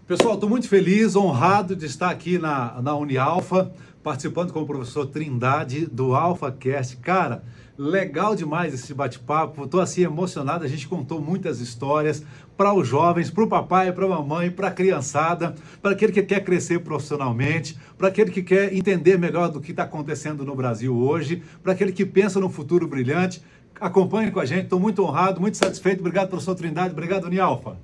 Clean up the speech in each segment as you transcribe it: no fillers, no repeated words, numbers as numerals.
Pessoal, estou muito feliz, honrado de estar aqui na Unialfa, participando com o professor Trindade do AlfaCast. Cara, legal demais esse bate-papo, estou assim emocionado, a gente contou muitas histórias para os jovens, para o papai, para a mamãe, para a criançada, para aquele que quer crescer profissionalmente, para aquele que quer entender melhor do que está acontecendo no Brasil hoje, para aquele que pensa no futuro brilhante. Acompanhe com a gente, estou muito honrado, muito satisfeito. Obrigado, professor Trindade, obrigado, Unialfa.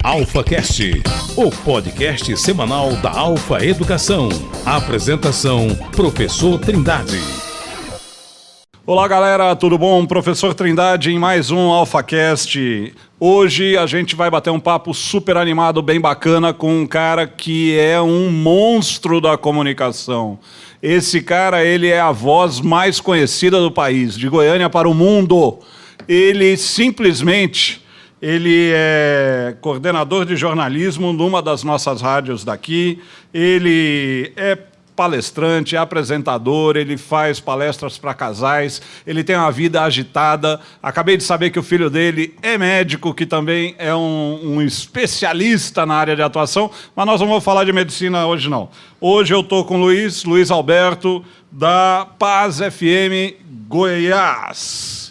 AlfaCast, o podcast semanal da Alfa Educação. Apresentação, professor Trindade. Olá galera, tudo bom? Professor Trindade em mais um AlfaCast. Hoje a gente vai bater um papo super animado, bem bacana, com um cara que é um monstro da comunicação. Esse cara, ele é a voz mais conhecida do país, de Goiânia para o mundo. Ele é coordenador de jornalismo numa das nossas rádios daqui, ele é palestrante, é apresentador, ele faz palestras para casais, ele tem uma vida agitada. Acabei de saber que o filho dele é médico, que também é um especialista na área de atuação, mas nós não vamos falar de medicina hoje não. Hoje eu estou com o Luiz Alberto, da Paz FM Goiás.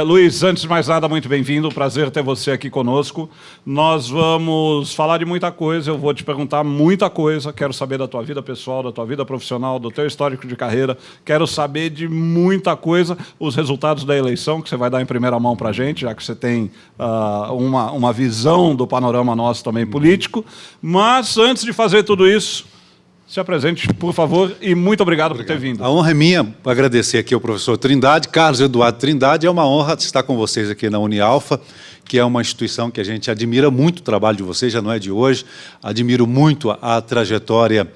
Luiz, antes de mais nada, muito bem-vindo, prazer ter você aqui conosco. Nós vamos falar de muita coisa, eu vou te perguntar muita coisa, quero saber da tua vida pessoal, da tua vida profissional, do teu histórico de carreira, quero saber de muita coisa, os resultados da eleição, que você vai dar em primeira mão para a gente, já que você tem uma visão do panorama nosso também político. Mas, antes de fazer tudo isso, se apresente, por favor, e muito obrigado por ter vindo. A honra é minha, agradecer aqui ao professor Trindade, Carlos Eduardo Trindade. É uma honra estar com vocês aqui na Unialfa, que é uma instituição que a gente admira muito o trabalho de vocês, já não é de hoje. Admiro muito a trajetória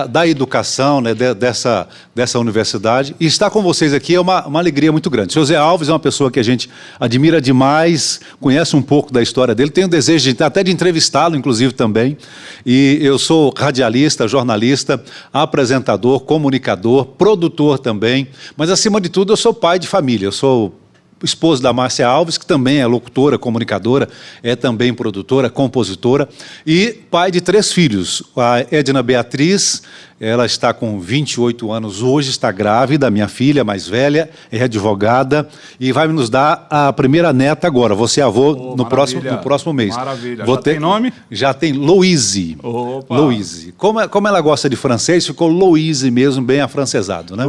da educação, né, dessa universidade. E estar com vocês aqui é uma alegria muito grande. O senhor Zé Alves é uma pessoa que a gente admira demais, conhece um pouco da história dele, tenho o desejo até de entrevistá-lo, inclusive, também. E eu sou radialista, jornalista, apresentador, comunicador, produtor também, mas, acima de tudo, eu sou pai de família. Eu sou esposo da Márcia Alves, que também é locutora, comunicadora, é também produtora, compositora, e pai de 3 filhos. A Edna Beatriz, ela está com 28 anos hoje, está grávida, minha filha mais velha, é advogada, e vai nos dar a primeira neta agora. Vou ser avô no próximo mês. Maravilha. Tem nome? Já tem Louise. Opa. Louise. Como ela gosta de francês, ficou Louise mesmo, bem afrancesado, né?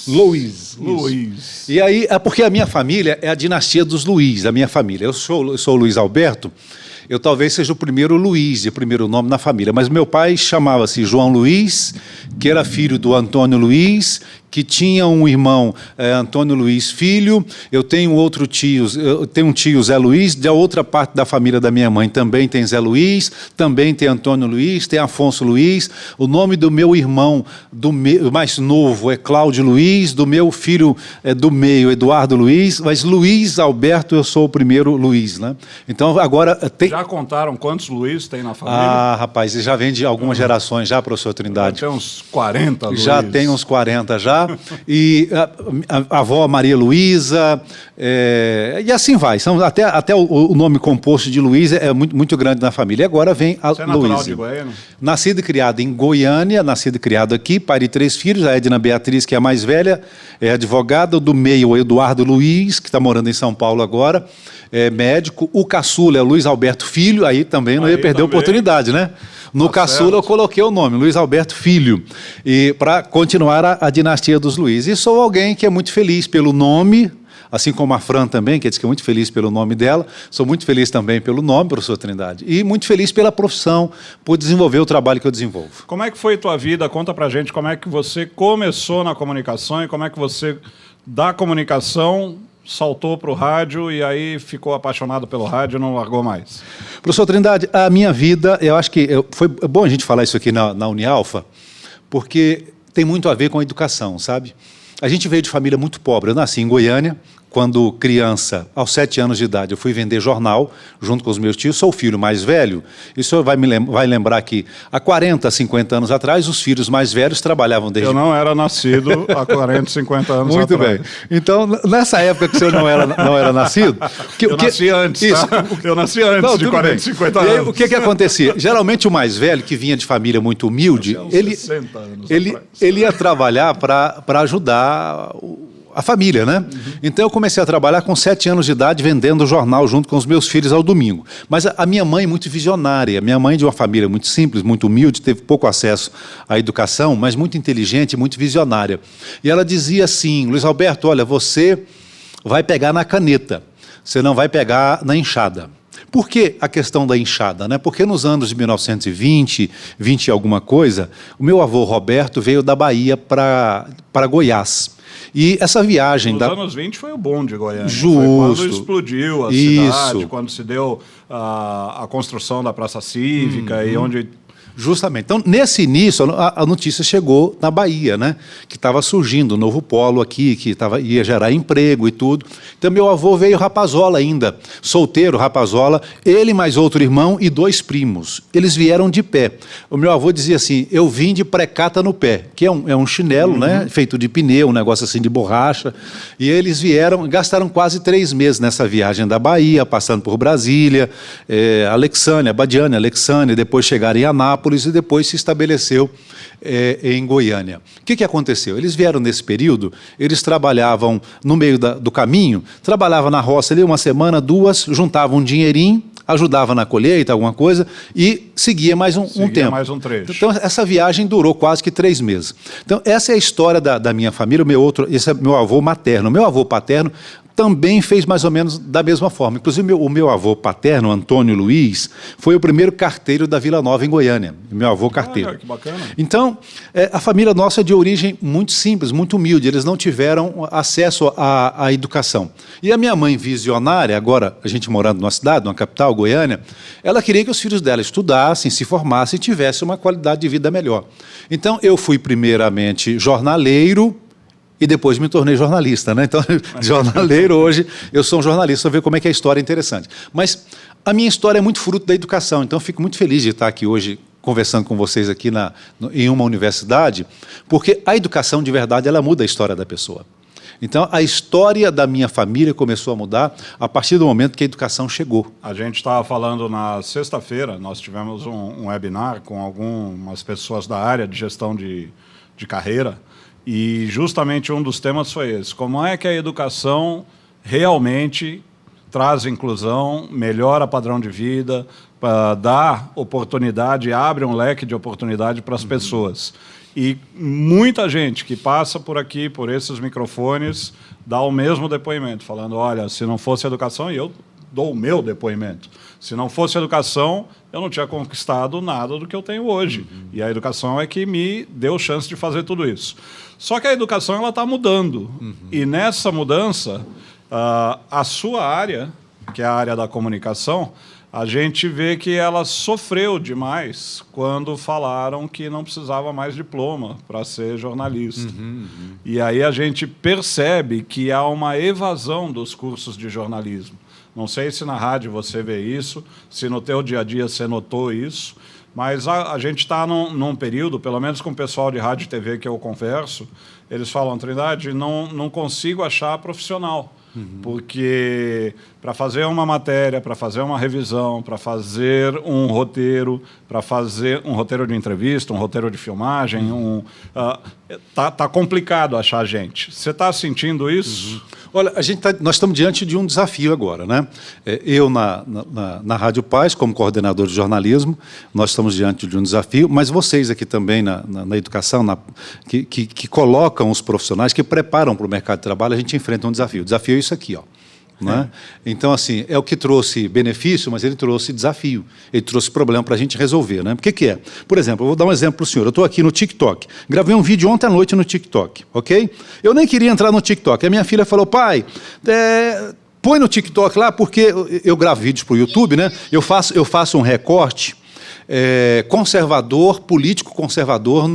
Luiz. E aí, é porque a minha família é a dinastia dos Luiz, a minha família. Eu sou o Luiz Alberto, eu talvez seja o primeiro Luiz, de primeiro nome na família, mas meu pai chamava-se João Luiz, que era filho do Antônio Luiz, que tinha um irmão, Antônio Luiz Filho. Eu tenho um tio Zé Luiz, da outra parte da família da minha mãe também tem Zé Luiz, também tem Antônio Luiz, tem Afonso Luiz. O nome do meu irmão mais novo é Cláudio Luiz, do meu filho do meio, Eduardo Luiz, mas Luiz Alberto, eu sou o primeiro Luiz, né? Então, agora tem... Já contaram quantos Luiz tem na família? Ah, rapaz, já vem de algumas gerações já, professor Trindade. Já tem uns 40 Luiz. Já tem uns 40 já. E a avó Maria Luísa, e assim vai. Até o nome composto de Luiz é muito, muito grande na família. E agora vem a Luísa. Você é natural de Goiânia? Nascido e criado em Goiânia, nascido e criado aqui, pai de 3 filhos, a Edna Beatriz, que é a mais velha, é advogada, do meio o Eduardo Luiz, que está morando em São Paulo agora, é médico. O caçula é o Luiz Alberto Filho, aí também não ia perder a oportunidade, né? No caçula eu coloquei o nome, Luiz Alberto Filho, e para continuar a dinastia dos Luiz. E sou alguém que é muito feliz pelo nome, assim como a Fran também, que diz que é muito feliz pelo nome dela. Sou muito feliz também pelo nome, professor Trindade, e muito feliz pela profissão, por desenvolver o trabalho que eu desenvolvo. Como é que foi a tua vida? Conta pra gente como é que você começou na comunicação e como é que você, da comunicação, saltou para o rádio e aí ficou apaixonado pelo rádio e não largou mais. Professor Trindade, a minha vida, eu acho que foi bom a gente falar isso aqui na Unialfa, porque tem muito a ver com a educação, sabe? A gente veio de família muito pobre. Eu nasci em Goiânia, quando criança, aos 7 anos de idade, eu fui vender jornal junto com os meus tios, sou o filho mais velho, e o senhor vai lembrar que há 40, 50 anos atrás, os filhos mais velhos trabalhavam desde... Eu não era nascido há 40, 50 anos Muito atrás. bem. Então, nessa época que o senhor não era nascido... Eu nasci antes, isso. tá? Eu nasci antes Não, de tudo 40, bem. 50 E aí, anos. o que acontecia? Geralmente o mais velho, que vinha de família muito humilde, Uns ele 60 anos ele, atrás. ele ia trabalhar para ajudar a família, né? Então eu comecei a trabalhar com 7 anos de idade vendendo jornal junto com os meus filhos ao domingo. Mas a minha mãe muito visionária, minha mãe de uma família muito simples, muito humilde, teve pouco acesso à educação, mas muito inteligente, muito visionária. E ela dizia assim: Luiz Alberto, olha, você vai pegar na caneta, você não vai pegar na enxada. Por que a questão da enxada, né? Porque nos anos de 1920, 20 e alguma coisa, o meu avô Roberto veio da Bahia para Goiás. E essa viagem... Nos anos 20 foi o bom de Goiânia. Justo. Foi quando explodiu a cidade, Isso. quando se deu a construção da Praça Cívica e onde... Justamente. Então, nesse início, a notícia chegou na Bahia, né? Que estava surgindo um novo polo aqui, que ia gerar emprego e tudo. Então, meu avô veio Rapazola ainda, solteiro, Rapazola, ele mais outro irmão e 2 primos. Eles vieram de pé. O meu avô dizia assim: eu vim de precata no pé, que é um chinelo, né? Feito de pneu, um negócio assim de borracha. E eles vieram, gastaram quase 3 meses nessa viagem da Bahia, passando por Brasília, Alexânia, Badiane, Alexânia, depois chegaram em Anápolis, e depois se estabeleceu em Goiânia. O que aconteceu? Eles vieram nesse período, eles trabalhavam no meio do caminho, trabalhavam na roça ali 1 semana, 2, juntavam um dinheirinho, ajudava na colheita, alguma coisa, e seguia mais um tempo. Mais um trecho. Então, essa viagem durou quase que 3 meses. Então, essa é a história da minha família. Esse é meu avô materno. Meu avô paterno também fez mais ou menos da mesma forma. Inclusive, o meu avô paterno, Antônio Luiz, foi o primeiro carteiro da Vila Nova, em Goiânia. Meu avô carteiro. Olha, que bacana. Então, a família nossa é de origem muito simples, muito humilde. Eles não tiveram acesso à educação. E a minha mãe visionária, agora a gente morando numa cidade, numa capital, Goiânia, ela queria que os filhos dela estudassem, se formassem e tivessem uma qualidade de vida melhor. Então, eu fui primeiramente jornaleiro, e depois me tornei jornalista, né? Então, jornaleiro hoje, eu sou um jornalista, para ver como é que a história é interessante. Mas a minha história é muito fruto da educação, então eu fico muito feliz de estar aqui hoje conversando com vocês aqui em uma universidade, porque a educação, de verdade, ela muda a história da pessoa. Então, a história da minha família começou a mudar a partir do momento que a educação chegou. A gente estava falando na sexta-feira, nós tivemos um webinar com algumas pessoas da área de gestão de carreira, e justamente um dos temas foi esse: como é que a educação realmente traz inclusão, melhora padrão de vida, dá oportunidade, abre um leque de oportunidade para as pessoas. E muita gente que passa por aqui, por esses microfones, dá o mesmo depoimento, falando: olha, se não fosse educação, e eu dou o meu depoimento, se não fosse educação, eu não tinha conquistado nada do que eu tenho hoje. E a educação é que me deu chance de fazer tudo isso. Só que a educação ela está mudando. E nessa mudança, a sua área, que é a área da comunicação, a gente vê que ela sofreu demais quando falaram que não precisava mais diploma para ser jornalista. E aí a gente percebe que há uma evasão dos cursos de jornalismo. Não sei se na rádio você vê isso, se no teu dia a dia você notou isso, mas a gente está num período, pelo menos com o pessoal de rádio e TV que eu converso, eles falam: Trindade, não consigo achar profissional. Porque para fazer uma matéria, para fazer uma revisão, para fazer um roteiro, para fazer um roteiro de entrevista, um roteiro de filmagem, tá complicado achar gente. Você está sentindo isso? Olha, nós estamos diante de um desafio agora, né? Eu, na Rádio Paz, como coordenador de jornalismo, nós estamos diante de um desafio, mas vocês aqui também na educação, que colocam os profissionais, que preparam para o mercado de trabalho, a gente enfrenta um desafio. O desafio é isso aqui, ó. Né? Então, assim, é o que trouxe benefício, mas ele trouxe desafio, ele trouxe problema para a gente resolver, né? O que é? Por exemplo, eu vou dar um exemplo para o senhor. Eu estou aqui no TikTok, gravei um vídeo ontem à noite no TikTok, ok? Eu nem queria entrar no TikTok, a minha filha falou: pai, põe no TikTok lá, porque eu gravo vídeos para o YouTube, né? Eu faço um recorte conservador, político conservador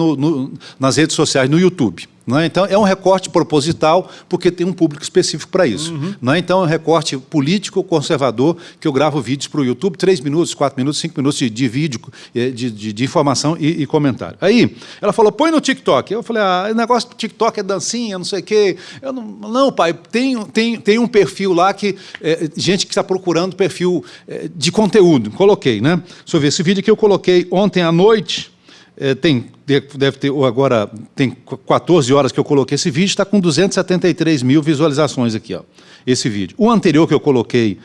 nas redes sociais, no YouTube. Não é? Então, é um recorte proposital, porque tem um público específico para isso. Não é? Então, é um recorte político, conservador, que eu gravo vídeos para o YouTube, 3 minutos, 4 minutos, 5 minutos de vídeo, de informação e comentário. Aí, ela falou, põe no TikTok. Eu falei, o negócio do TikTok é dancinha, não sei o quê. Eu não, pai, tem um perfil lá que... gente que está procurando perfil de conteúdo. Coloquei, né? Deixa eu ver, esse vídeo que eu coloquei ontem à noite... deve ter, agora tem 14 horas que eu coloquei esse vídeo, está com 273 mil visualizações aqui, ó, esse vídeo. O anterior que eu coloquei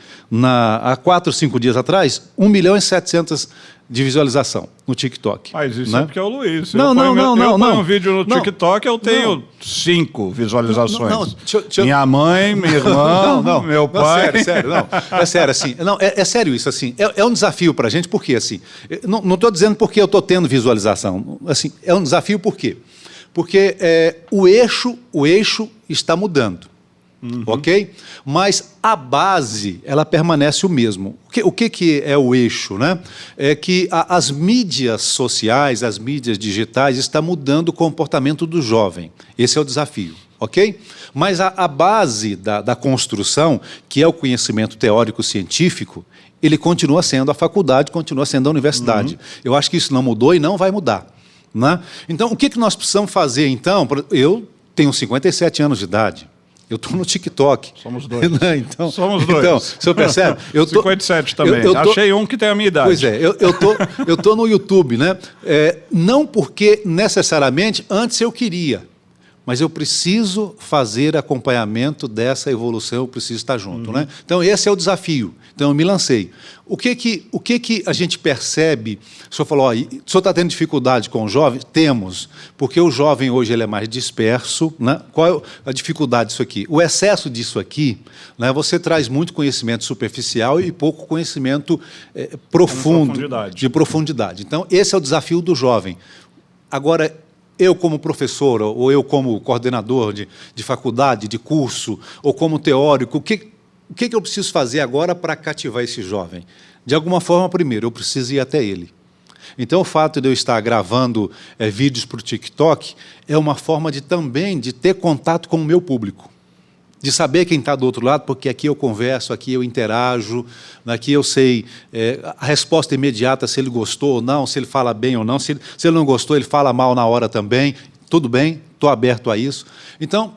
há 4 ou 5 dias atrás, 1.700.000 de visualização no TikTok. Mas isso né? É porque é o Luiz. Não. Eu ponho um vídeo no TikTok, eu tenho 5 visualizações. Minha mãe, minha irmã, meu pai. Sério, não. É sério, assim. Não, é sério isso, assim. É um desafio para a gente, por quê? Assim, não estou dizendo porque eu estou tendo visualização. Assim, é um desafio por quê? Porque o eixo está mudando. Ok? Mas a base, ela permanece o mesmo. O que é o eixo? Né? É que as mídias sociais, as mídias digitais, estão mudando o comportamento do jovem. Esse é o desafio. Ok? Mas a base da construção, que é o conhecimento teórico-científico, ele continua sendo a faculdade, continua sendo a universidade. Eu acho que isso não mudou e não vai mudar. Né? Então, o que nós precisamos fazer, então? Eu tenho 57 anos de idade. Eu estou no TikTok. Somos dois. Então, somos dois. Então, o senhor percebe? 57 também. Achei um que tem a minha idade. Pois é, eu tô no YouTube, né? Não porque necessariamente antes eu queria, mas eu preciso fazer acompanhamento dessa evolução, eu preciso estar junto. Né? Então, esse é o desafio. Então, eu me lancei. O que a gente percebe? O senhor falou, o senhor está tendo dificuldade com o jovem? Temos, porque o jovem hoje ele é mais disperso. Né? Qual é a dificuldade disso aqui? O excesso disso aqui, né, você traz muito conhecimento superficial e pouco conhecimento profundo, de profundidade. Então, esse é o desafio do jovem. Agora, eu como professor, ou eu como coordenador de faculdade, de curso, ou como teórico, o que eu preciso fazer agora para cativar esse jovem? De alguma forma, primeiro, eu preciso ir até ele. Então, o fato de eu estar gravando vídeos para o TikTok é uma forma também de ter contato com o meu público. De saber quem está do outro lado, porque aqui eu converso, aqui eu interajo, aqui eu sei a resposta imediata, se ele gostou ou não, se ele fala bem ou não, se ele não gostou, ele fala mal na hora também, tudo bem, estou aberto a isso. Então,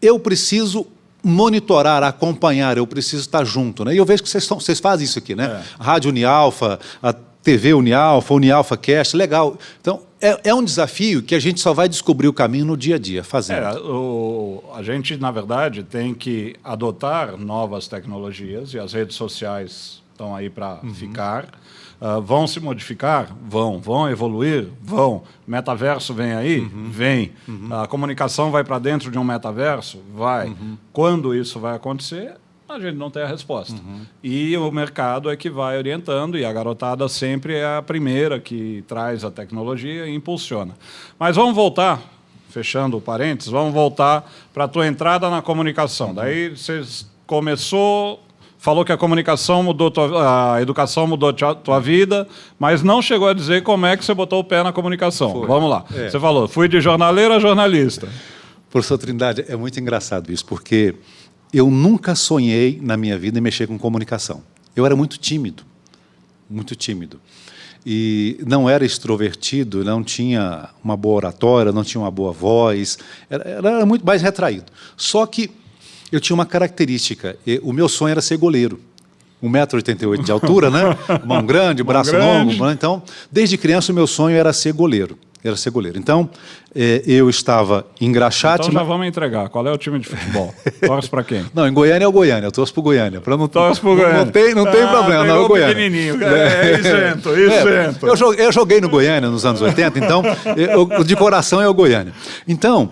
eu preciso monitorar, acompanhar, eu preciso estar junto. Né? E eu vejo que vocês fazem isso aqui, né? A Rádio Unialfa, a TV Unialfa, Unialfa Cast, legal. Então, é um desafio que a gente só vai descobrir o caminho no dia a dia, fazendo. A gente, na verdade, tem que adotar novas tecnologias, e as redes sociais estão aí para ficar. Vão se modificar? Vão evoluir? Vão. Metaverso vem aí? Vem. A comunicação vai para dentro de um metaverso? Vai. Quando isso vai acontecer? A gente não tem a resposta. E o mercado é que vai orientando, e a garotada sempre é a primeira que traz a tecnologia e impulsiona. Mas vamos voltar, fechando o parênteses, vamos voltar para a tua entrada na comunicação. Daí você começou, falou que a comunicação mudou, a educação mudou a tua vida, mas não chegou a dizer como é que você botou o pé na comunicação. Foi. Vamos lá. Você falou, fui de jornaleiro a jornalista. Professor Trindade, é muito engraçado isso, porque eu nunca sonhei na minha vida em mexer com comunicação. Eu era muito tímido, e não era extrovertido, não tinha uma boa oratória, não tinha uma boa voz, era muito mais retraído. Só que eu tinha uma característica, o meu sonho era ser goleiro. 1,88 m de altura, né? Mão grande, braço longo. Né? Então, desde criança, o meu sonho era ser goleiro. Então, eu estava em Graxate... Então já vamos entregar. Qual é o time de futebol? Torce para quem? Não, em Goiânia é o Goiânia. Eu torço para o Goiânia. Torce para o Goiânia. Não tem problema, não é o Goiânia. Pequenininho. Isento. Eu joguei no Goiânia nos anos 80, então, de coração é o Goiânia. Então,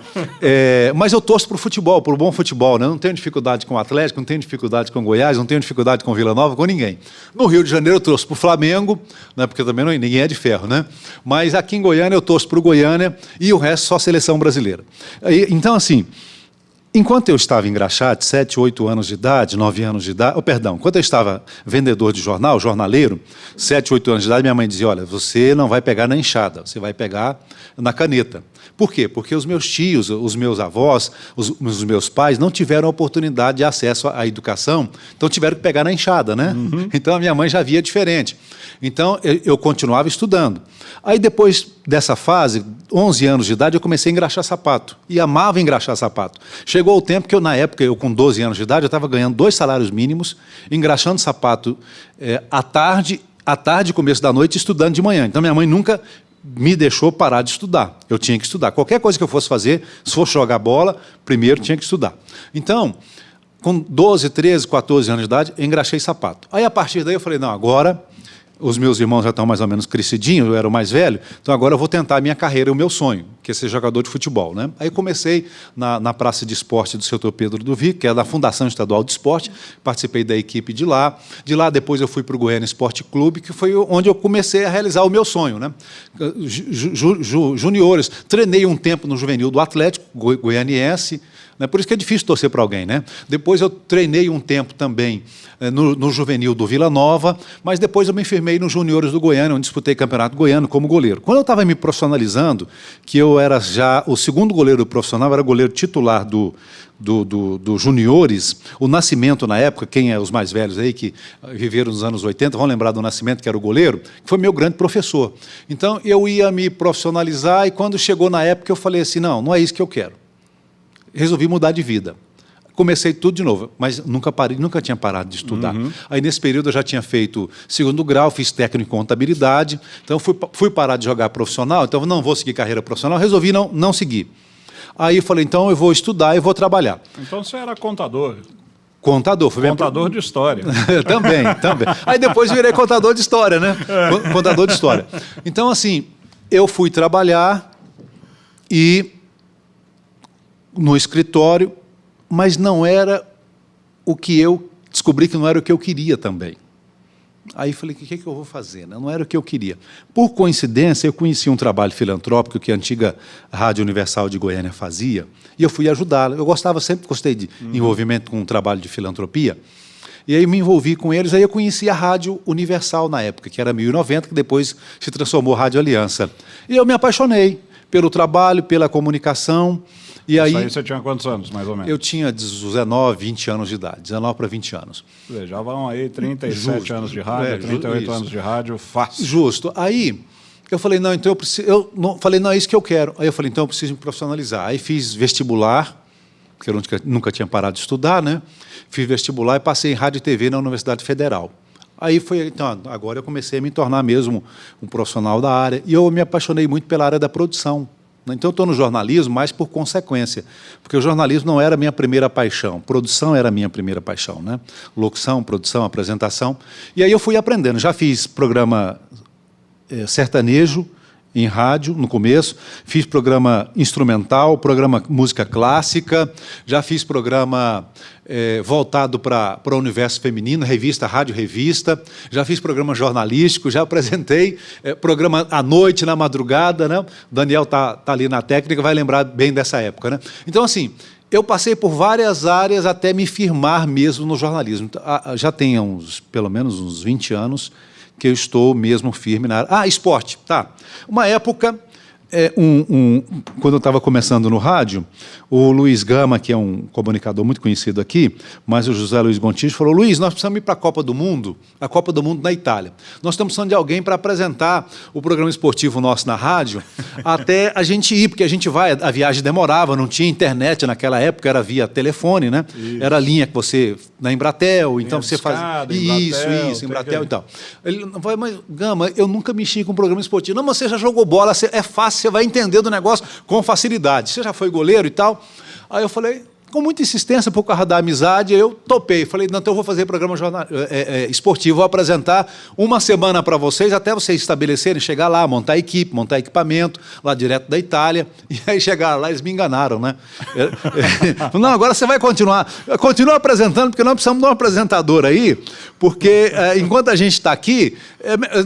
mas eu torço para o futebol, para o bom futebol. Né? Eu não tenho dificuldade com o Atlético, não tenho dificuldade com o Goiás, não tenho dificuldade com o Vila Nova, com ninguém. No Rio de Janeiro eu torço para o Flamengo, né? Porque também ninguém é de ferro, né? Mas aqui em Goiânia eu torço para o Goiânia e o resto só seleção brasileira. Então, assim, enquanto eu estava engraxate, 7, 8 anos de idade, 9 anos de idade, enquanto eu estava vendedor de jornal, jornaleiro, 7, 8 anos de idade, minha mãe dizia, olha, você não vai pegar na enxada, você vai pegar na caneta. Por quê? Porque os meus tios, os meus avós, os meus pais não tiveram oportunidade de acesso à educação, então tiveram que pegar na enxada, né? Então a minha mãe já via diferente. Então eu continuava estudando. Aí depois dessa fase, 11 anos de idade, eu comecei a engraxar sapato. E amava engraxar sapato. Chegou o tempo que na época, eu com 12 anos de idade, eu estava ganhando 2 salários mínimos, engraxando sapato à tarde, começo da noite, estudando de manhã. Então minha mãe nunca me deixou parar de estudar. Eu tinha que estudar. Qualquer coisa que eu fosse fazer, se fosse jogar bola, primeiro tinha que estudar. Então, com 12, 13, 14 anos de idade, eu engraxei sapato. Aí, a partir daí, eu falei, não, agora os meus irmãos já estão mais ou menos crescidinhos, eu era o mais velho, então agora eu vou tentar a minha carreira, o meu sonho, que é ser jogador de futebol, né? Aí comecei na Praça de Esporte do Sr. Pedro do Vico, que é da Fundação Estadual de Esporte, participei da equipe de lá depois eu fui para o Goiânia Esporte Clube, que foi onde eu comecei a realizar o meu sonho, né? Juniores, treinei um tempo no juvenil do Atlético Goianiense, né? Por isso que é difícil torcer para alguém, né? Depois eu treinei um tempo também no juvenil do Vila Nova, mas depois eu me firmei nos juniores do Goiânia, onde disputei campeonato goiano como goleiro. Quando eu estava me profissionalizando, que eu era já o segundo goleiro profissional, era goleiro titular do juniores, o Nascimento na época, quem é os mais velhos aí, que viveram nos anos 80, vão lembrar do Nascimento, que era o goleiro, que foi meu grande professor. Então eu ia me profissionalizar e quando chegou na época eu falei assim, não é isso que eu quero. Resolvi mudar de vida. Comecei tudo de novo, mas nunca tinha parado de estudar. Aí, nesse período, eu já tinha feito 2º grau, fiz técnico em contabilidade, então fui parar de jogar profissional, então não vou seguir carreira profissional, resolvi não seguir. Aí falei, então eu vou estudar e vou trabalhar. Então você era contador. Contador. Contador de história. Também. Aí depois virei contador de história, né? Contador de história. Então, assim, eu fui trabalhar no escritório, mas não era o que eu descobri que não era o que eu queria também. Aí falei, o que eu vou fazer? Não era o que eu queria. Por coincidência, eu conheci um trabalho filantrópico que a antiga Rádio Universal de Goiânia fazia, e eu fui ajudá-la. Eu sempre gostei de envolvimento com um trabalho de filantropia, e aí me envolvi com eles, aí eu conheci a Rádio Universal na época, que era 1090, que depois se transformou Rádio Aliança. E eu me apaixonei pelo trabalho, pela comunicação. E aí você tinha quantos anos, mais ou menos? Eu tinha 19, 20 anos de idade, 19 para 20 anos. Já vão aí 37 anos de rádio, 38 anos de rádio, fácil. Justo. Aí eu falei, não, então falei, não, é isso que eu quero. Aí eu falei, então eu preciso me profissionalizar. Aí fiz vestibular, porque eu nunca tinha parado de estudar, né? Fiz vestibular e passei em rádio e TV na Universidade Federal. Aí então, agora eu comecei a me tornar mesmo um profissional da área. E eu me apaixonei muito pela área da produção. Então, eu estou no jornalismo, mas por consequência, porque o jornalismo não era a minha primeira paixão, produção era a minha primeira paixão, né? Locução, produção, apresentação. E aí eu fui aprendendo, já fiz programa sertanejo em rádio, no começo, fiz programa instrumental, programa música clássica, já fiz programa voltado para o universo feminino, revista, rádio revista, já fiz programa jornalístico, já apresentei programa à noite, na madrugada, né? O Daniel tá ali na técnica, vai lembrar bem dessa época, né? Então, assim, eu passei por várias áreas até me firmar mesmo no jornalismo. Já tem pelo menos uns 20 anos que eu estou mesmo firme na área. Esporte, tá. Uma época, quando eu estava começando no rádio, o Luiz Gama, que é um comunicador muito conhecido aqui, mas o José Luiz Gontijo falou, Luiz, nós precisamos ir para a Copa do Mundo na Itália. Nós estamos precisando de alguém para apresentar o programa esportivo nosso na rádio, até a gente ir, porque a viagem demorava, não tinha internet naquela época, era via telefone, né? Isso. Era a linha que você, na Embratel, então você fazia... Isso, Embratel e tal. Ele falou, mas Gama, eu nunca mexi com programa esportivo. Não, mas você já jogou bola, é fácil, você vai entender do negócio com facilidade. Você já foi goleiro e tal? Aí eu falei, com muita insistência, por causa da amizade, eu topei. Falei, não, então eu vou fazer programa esportivo, vou apresentar uma semana para vocês, até vocês estabelecerem, chegar lá, montar equipe, montar equipamento, lá direto da Itália. E aí chegaram lá, eles me enganaram, né? Não, agora você vai continuar. Continua apresentando, porque nós precisamos de um apresentador aí, porque enquanto a gente está aqui,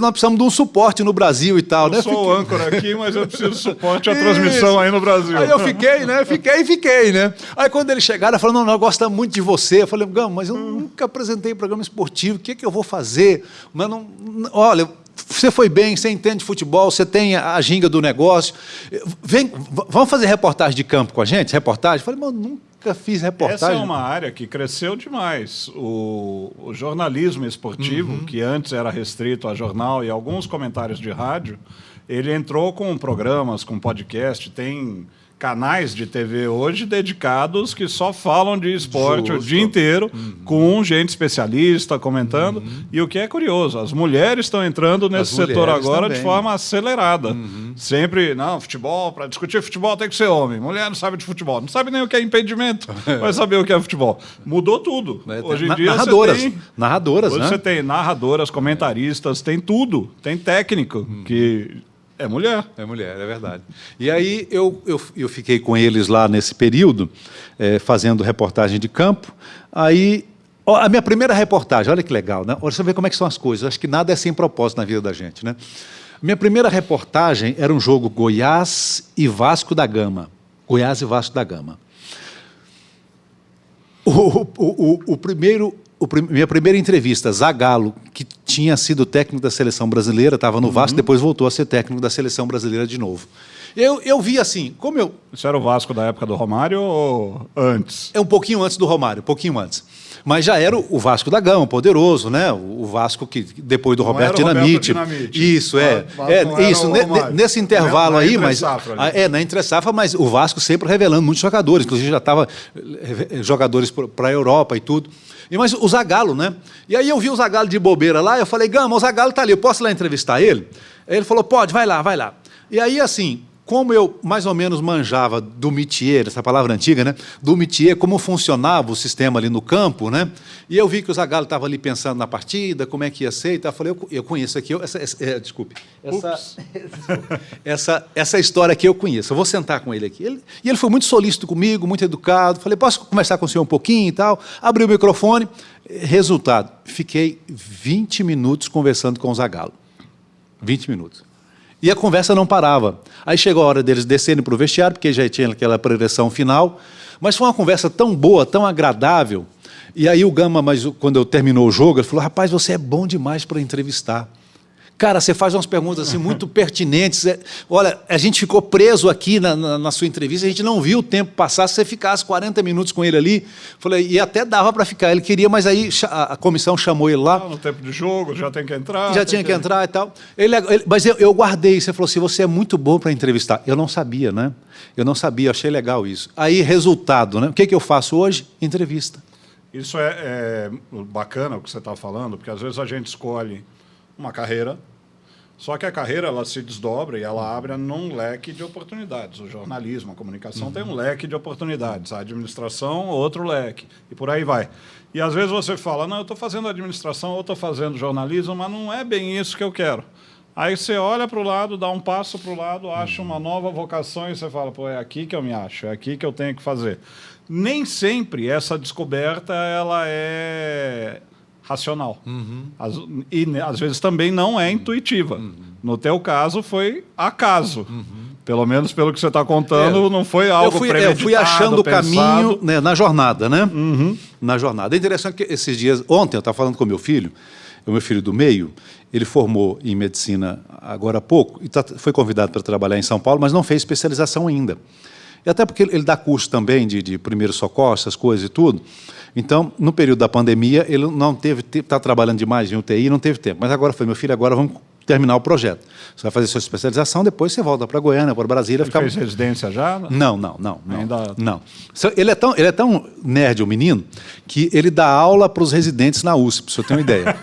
nós precisamos de um suporte no Brasil e tal. Eu sou o âncora aqui, mas eu preciso de suporte à transmissão aí no Brasil. Aí eu fiquei, né? Fiquei, né? Aí quando eles chegaram, falaram, não, nós gostamos muito de você. Eu falei, Gama, mas eu nunca apresentei programa esportivo, o que eu vou fazer? Mas não, olha, você foi bem, você entende de futebol, você tem a ginga do negócio. Vamos fazer reportagem de campo com a gente? Reportagem? Eu falei, mas eu nunca fiz reportagem. Essa é uma área que cresceu demais. O jornalismo esportivo, que antes era restrito a jornal e alguns comentários de rádio, ele entrou com programas, com podcast, tem canais de TV hoje dedicados que só falam de esporte o dia inteiro, com gente especialista comentando. E o que é curioso, as mulheres estão entrando nesse setor agora também, de forma acelerada. Sempre, não, futebol, para discutir futebol tem que ser homem. Mulher não sabe de futebol, não sabe nem o que é impedimento, vai saber o que é futebol. Mudou tudo. Hoje em dia narradoras, você tem narradoras, comentaristas, tem tudo. Tem técnico que... É mulher. É mulher, é verdade. E aí eu fiquei com eles lá nesse período, fazendo reportagem de campo. Aí, a minha primeira reportagem, olha que legal, né? Olha, você vê como é que são as coisas. Acho que nada é sem propósito na vida da gente, né? Minha primeira reportagem era um jogo Goiás e Vasco da Gama. Goiás e Vasco da Gama. Minha primeira entrevista, Zagallo, que tinha sido técnico da seleção brasileira, estava no Vasco, depois voltou a ser técnico da seleção brasileira de novo. Eu vi assim, como eu... Isso era o Vasco da época do Romário ou antes? É um pouquinho antes do Romário, um pouquinho antes. Mas já era o Vasco da Gama, poderoso, né? O Vasco que depois do Roberto Dinamite. Isso, nesse intervalo aí, mas na entre-safra, mas o Vasco sempre revelando muitos jogadores, inclusive já estava jogadores para a Europa e tudo. Mas o Zagallo, né? E aí eu vi o Zagallo de bobeira lá, eu falei, Gama, o Zagallo está ali, eu posso ir lá entrevistar ele? Aí ele falou, pode, vai lá, vai lá. E aí, assim, como eu mais ou menos manjava do métier, essa palavra antiga, né? Do métier, como funcionava o sistema ali no campo, né? E eu vi que o Zagallo estava ali pensando na partida, como é que ia ser e tal. Eu falei, eu conheço aqui, desculpe, essa história aqui eu conheço, eu vou sentar com ele aqui. E ele foi muito solícito comigo, muito educado. Falei, posso conversar com o senhor um pouquinho e tal? Abri o microfone. Resultado, fiquei 20 minutos conversando com o Zagallo. 20 minutos. E a conversa não parava. Aí chegou a hora deles descerem para o vestiário, porque já tinha aquela preleção final, mas foi uma conversa tão boa, tão agradável. E aí o Gama, quando eu terminou o jogo, ele falou, rapaz, você é bom demais para entrevistar. Cara, você faz umas perguntas assim, muito pertinentes. Olha, a gente ficou preso aqui na sua entrevista, a gente não viu o tempo passar. Se você ficasse 40 minutos com ele ali, falei, e até dava para ficar. Ele queria, mas aí a comissão chamou ele lá. No tempo de jogo, já tem que entrar. Já tinha que entrar e tal. Mas eu guardei, você falou assim, você é muito bom para entrevistar. Eu não sabia, né? Eu não sabia, achei legal isso. Aí, resultado, né? O que eu faço hoje? Entrevista. Isso é bacana o que você está falando, porque às vezes a gente escolhe uma carreira, só que a carreira ela se desdobra e ela abre num leque de oportunidades. O jornalismo, a comunicação tem um leque de oportunidades, a administração, outro leque, e por aí vai. E às vezes você fala, não, eu estou fazendo administração ou estou fazendo jornalismo, mas não é bem isso que eu quero. Aí você olha para o lado, dá um passo para o lado, acha uma nova vocação e você fala, pô, é aqui que eu me acho, é aqui que eu tenho que fazer. Nem sempre essa descoberta ela é racional. E às vezes também não é intuitiva. No teu caso foi acaso. Pelo menos pelo que você está contando, não foi algo premeditado, eu fui achando o caminho, né, na jornada, né? Na jornada. É interessante que esses dias, ontem eu estava falando com o meu filho do meio, ele formou em medicina agora há pouco, e foi convidado para trabalhar em São Paulo, mas não fez especialização ainda. E até porque ele dá curso também de primeiros socorros, essas coisas e tudo. Então, no período da pandemia, ele não teve tempo, está trabalhando demais em UTI, não teve tempo. Mas agora foi, meu filho, agora vamos terminar o projeto. Você vai fazer sua especialização, depois você volta para Goiânia, para Brasília. Ele fez residência já? Não. Ele é tão nerd, o menino, que ele dá aula para os residentes na USP, para o senhor ter uma ideia.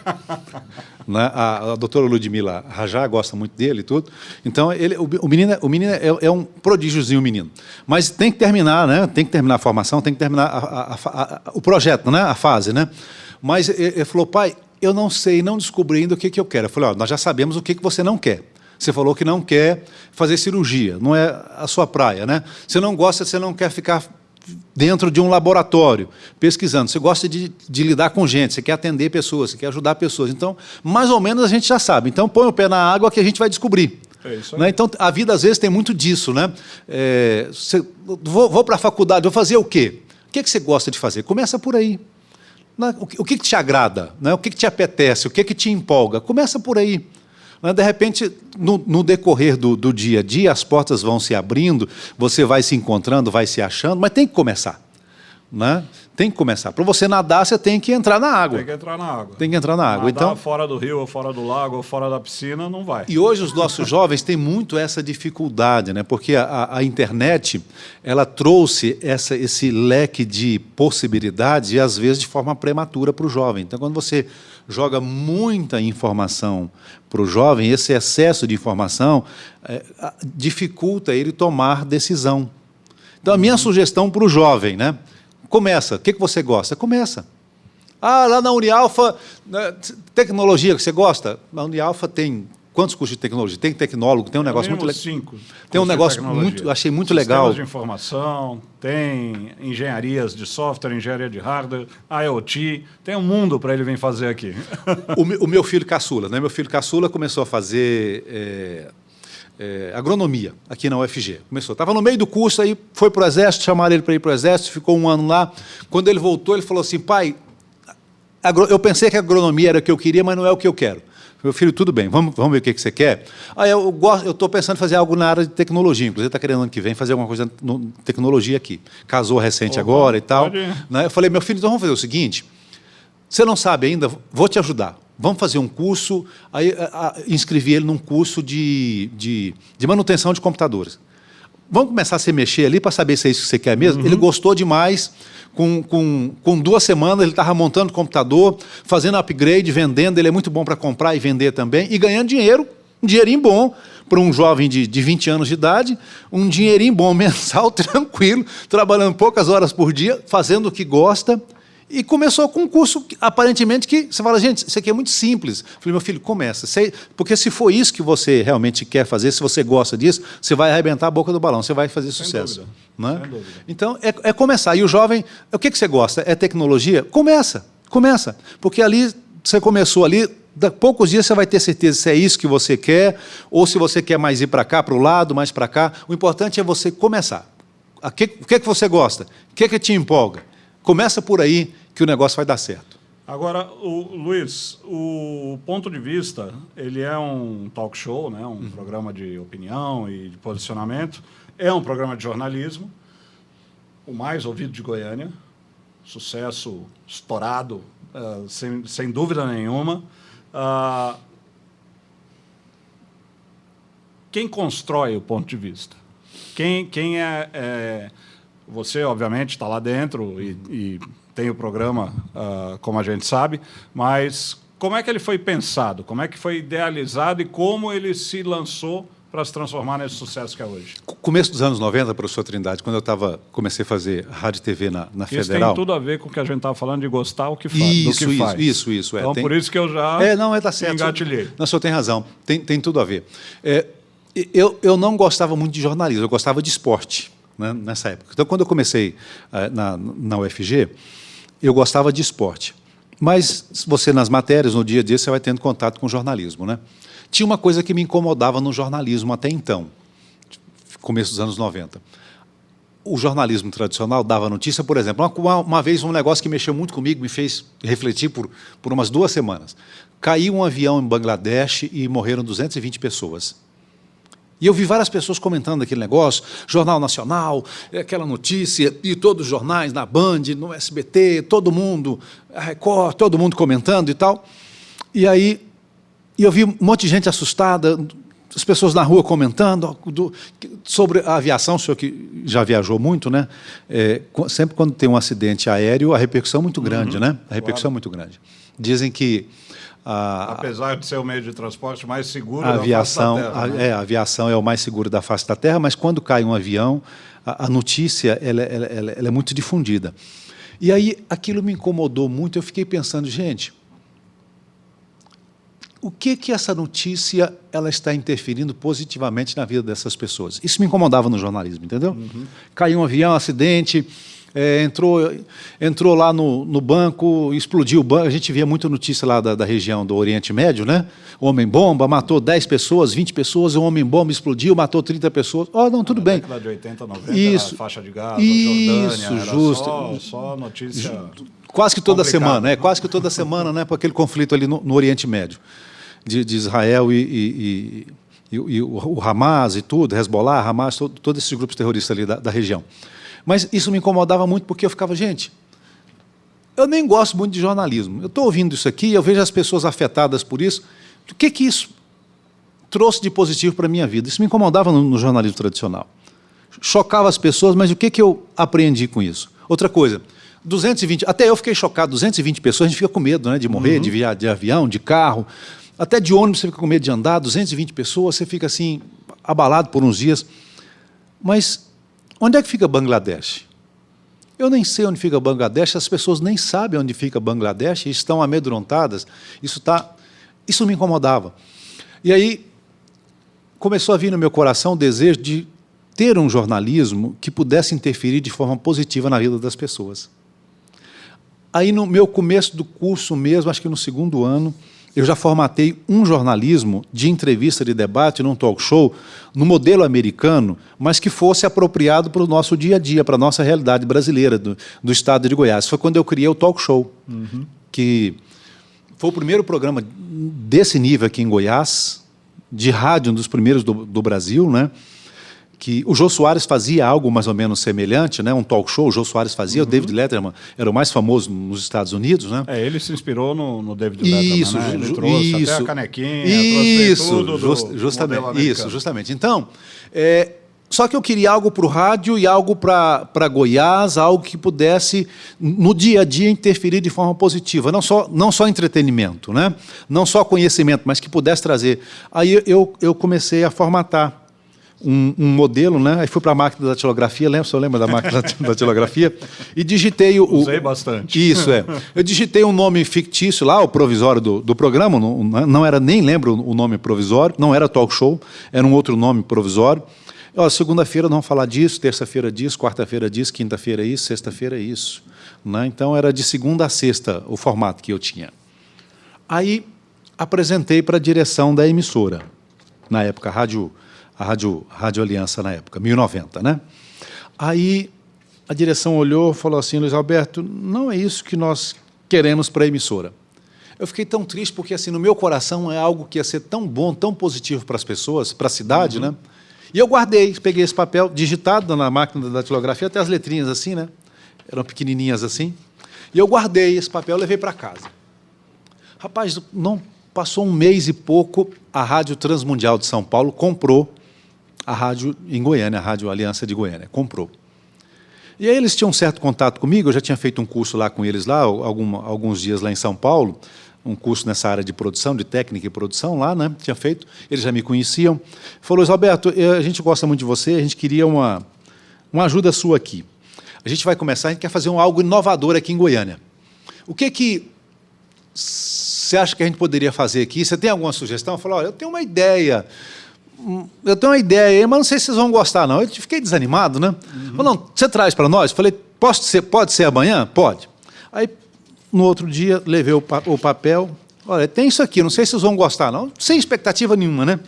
Né? A doutora Ludmila Rajá gosta muito dele e tudo. Então, o menino é um prodígiozinho, o menino. Mas tem que terminar, né? Tem que terminar a formação, tem que terminar o projeto, né? A fase, né? Mas ele falou, pai, eu não sei, não descobri ainda o que eu quero. Eu falei, nós já sabemos o que você não quer. Você falou que não quer fazer cirurgia, não é a sua praia, né? Você não gosta, você não quer ficar dentro de um laboratório, pesquisando. Você gosta de lidar com gente, você quer atender pessoas, você quer ajudar pessoas. Então, mais ou menos a gente já sabe. Então, põe o pé na água que a gente vai descobrir. É isso aí. Né? Então, a vida às vezes tem muito disso, né? Vou para a faculdade, vou fazer o quê? O que você gosta de fazer? Começa por aí. Né? O que te agrada? Né? O que te apetece? O que te empolga? Começa por aí. Né? De repente, no decorrer do dia a dia, as portas vão se abrindo, você vai se encontrando, vai se achando, mas tem que começar. Né? Tem que começar. Para você nadar, você tem que entrar na água. Tem que entrar na água. Tem que entrar na água. Nadar Então, fora do rio, ou fora do lago, ou fora da piscina, não vai. e hoje os nossos jovens têm muito essa dificuldade, né? Porque a internet ela trouxe esse leque de possibilidades e, às vezes, de forma prematura para o jovem. Então, quando você joga muita informação para o jovem, esse excesso de informação dificulta ele tomar decisão. Então, a minha sugestão para o jovem, né? Começa. O que você gosta? Começa. Lá na Unialfa, tecnologia que você gosta? Na Unialfa tem quantos cursos de tecnologia? Tem tecnólogo, tem um negócio muito legal. 5. Tem um negócio muito, achei muito legal. Sistemas de informação, tem engenharias de software, engenharia de hardware, IoT, tem um mundo para ele vir fazer aqui. O meu filho caçula, né? Meu filho caçula começou a fazer agronomia aqui na UFG. Estava no meio do curso, aí foi para o Exército, chamaram ele para ir para o Exército, ficou um ano lá. Quando ele voltou, ele falou assim, pai, eu pensei que a agronomia era o que eu queria, mas não é o que eu quero. Meu filho, tudo bem, vamos ver o que você quer. Eu estou pensando em fazer algo na área de tecnologia, inclusive está querendo ano que vem fazer alguma coisa de tecnologia aqui. Casou recente agora e tal. Né? Eu falei, meu filho, então vamos fazer o seguinte, você não sabe ainda, vou te ajudar. Vamos fazer um curso, aí inscrevi ele num curso de manutenção de computadores. Vamos começar a se mexer ali para saber se é isso que você quer mesmo? Ele gostou demais. Com 2 semanas ele estava montando computador, fazendo upgrade, vendendo. Ele é muito bom para comprar e vender também, e ganhando dinheiro, um dinheirinho bom para um jovem de 20 anos de idade, um dinheirinho bom mensal, tranquilo, trabalhando poucas horas por dia, fazendo o que gosta. E começou com um curso, aparentemente, que você fala, gente, isso aqui é muito simples. Eu falei, meu filho, começa. Porque se for isso que você realmente quer fazer, se você gosta disso, você vai arrebentar a boca do balão, você vai fazer sucesso. Né? Sem dúvida. Então, é começar. E o jovem, o que você gosta? É tecnologia? Começa. Porque ali, você começou ali, daqui a poucos dias você vai ter certeza se é isso que você quer, ou se você quer mais ir para cá, para o lado, mais para cá. O importante é você começar. O que você gosta? O que te empolga? Começa por aí, que o negócio vai dar certo. Agora, Luiz, o Ponto de Vista, ele é um talk show, né? Um programa de opinião e de posicionamento, é um programa de jornalismo, o mais ouvido de Goiânia, sucesso estourado, sem dúvida nenhuma. Quem constrói o Ponto de Vista? Quem você, obviamente, está lá dentro e tem o programa, como a gente sabe, mas como é que ele foi pensado? Como é que foi idealizado e como ele se lançou para se transformar nesse sucesso que é hoje? Começo dos anos 90, professor Trindade, quando eu comecei a fazer rádio e TV na Federal... Isso tem tudo a ver com o que a gente estava falando de gostar do que faz. Isso. Então, por isso que eu já tá certo. engatilhei. Não, o senhor tem razão, tem tudo a ver. Eu não gostava muito de jornalismo, eu gostava de esporte, né, nessa época. Então, quando eu comecei na UFG, eu gostava de esporte. Mas você, nas matérias, no dia a dia, você vai tendo contato com o jornalismo, né? Tinha uma coisa que me incomodava no jornalismo até então, começo dos anos 90. O jornalismo tradicional dava notícia, por exemplo, uma vez um negócio que mexeu muito comigo, me fez refletir por umas 2 semanas. Caiu um avião em Bangladesh e morreram 220 pessoas. E eu vi várias pessoas comentando aquele negócio, Jornal Nacional, aquela notícia, e todos os jornais, na Band, no SBT, todo mundo, a Record, todo mundo comentando e tal. E aí eu vi um monte de gente assustada, as pessoas na rua comentando sobre a aviação, o senhor que já viajou muito, né? Sempre quando tem um acidente aéreo, a repercussão é muito grande, né? A repercussão é muito grande. Dizem que apesar de ser o meio de transporte mais seguro da aviação, face da Terra, né? A aviação é o mais seguro da face da Terra, mas quando cai um avião, a notícia ela é muito difundida. E aí aquilo me incomodou muito, eu fiquei pensando, gente, o que essa notícia ela está interferindo positivamente na vida dessas pessoas? Isso me incomodava no jornalismo, entendeu? Caiu um avião, acidente, Entrou lá no banco, explodiu o banco. A gente via muita notícia lá da região do Oriente Médio, né? O homem-bomba matou 10 pessoas, 20 pessoas, o homem-bomba explodiu, matou 30 pessoas. Não, tudo bem. Na década de 80, 90, isso, faixa de Gaza, isso, Jordânia, justo. Só notícia quase que toda complicada. semana, quase que toda semana, né? Por aquele conflito ali no Oriente Médio, de Israel e o Hamas e tudo, Hezbollah, Hamas, todos esses grupos terroristas ali da região. Mas isso me incomodava muito porque eu ficava, gente, eu nem gosto muito de jornalismo. Eu estou ouvindo isso aqui, eu vejo as pessoas afetadas por isso. O que isso trouxe de positivo para a minha vida? Isso me incomodava no jornalismo tradicional. Chocava as pessoas, mas o que eu aprendi com isso? Outra coisa, 220, até eu fiquei chocado, 220 pessoas, a gente fica com medo, né, de morrer, de avião, de carro, até de ônibus você fica com medo de andar, 220 pessoas, você fica assim, abalado por uns dias. Mas onde é que fica Bangladesh? Eu nem sei onde fica Bangladesh, as pessoas nem sabem onde fica Bangladesh e estão amedrontadas. Isso me incomodava. E aí começou a vir no meu coração o desejo de ter um jornalismo que pudesse interferir de forma positiva na vida das pessoas. Aí, no meu começo do curso mesmo, acho que no 2º ano, eu já formatei um jornalismo de entrevista, de debate, num talk show, no modelo americano, mas que fosse apropriado para o nosso dia a dia, para a nossa realidade brasileira, do estado de Goiás. Foi quando eu criei o talk show, que foi o primeiro programa desse nível aqui em Goiás, de rádio, um dos primeiros do Brasil, né? Que o Jô Soares fazia algo mais ou menos semelhante, né? Um talk show, o Jô Soares fazia, o David Letterman era o mais famoso nos Estados Unidos, né? Ele se inspirou no David Letterman, né? Ele trouxe até a canequinha, isso, trouxe tudo justamente. Então, só que eu queria algo para o rádio e algo para Goiás, algo que pudesse, no dia a dia, interferir de forma positiva, não só entretenimento, né? Não só conhecimento, mas que pudesse trazer. Aí eu comecei a formatar um modelo, né? Aí fui para a máquina da datilografia, o senhor lembra da máquina da datilografia? E digitei Usei bastante. Isso, Eu digitei um nome fictício lá, o provisório do programa, não era, nem lembro o nome provisório, não era talk show, era um outro nome provisório. Segunda-feira não vamos falar disso, terça-feira disso, quarta-feira disso, quinta-feira isso, sexta-feira isso. Né? Então, era de segunda a sexta o formato que eu tinha. Aí, apresentei para a direção da emissora, na época, a Rádio Aliança, na época, 1090, né? Aí, a direção olhou e falou assim, Luiz Alberto, não é isso que nós queremos para a emissora. Eu fiquei tão triste, porque, assim, no meu coração é algo que ia ser tão bom, tão positivo para as pessoas, para a cidade, né? E eu guardei, peguei esse papel digitado na máquina da datilografia, até as letrinhas assim, né? Eram pequenininhas assim. E eu guardei esse papel e levei para casa. Rapaz, não passou um mês e pouco, a Rádio Transmundial de São Paulo comprou a rádio em Goiânia, a Rádio Aliança de Goiânia, comprou. E aí eles tinham um certo contato comigo, eu já tinha feito um curso lá com eles, lá, alguns dias lá em São Paulo, um curso nessa área de produção, de técnica e produção lá, né? Tinha feito, eles já me conheciam. Falou, Luiz Alberto, a gente gosta muito de você, a gente queria uma ajuda sua aqui. A gente vai começar, a gente quer fazer algo inovador aqui em Goiânia. O que você acha que a gente poderia fazer aqui? Você tem alguma sugestão? Eu falei, olha, eu tenho uma ideia aí, mas não sei se vocês vão gostar, não. Eu fiquei desanimado, né? Falei, não, você traz para nós? Falei, pode ser amanhã? Pode. Aí, no outro dia, levei o papel. Olha, tem isso aqui, não sei se vocês vão gostar, não. Sem expectativa nenhuma, né?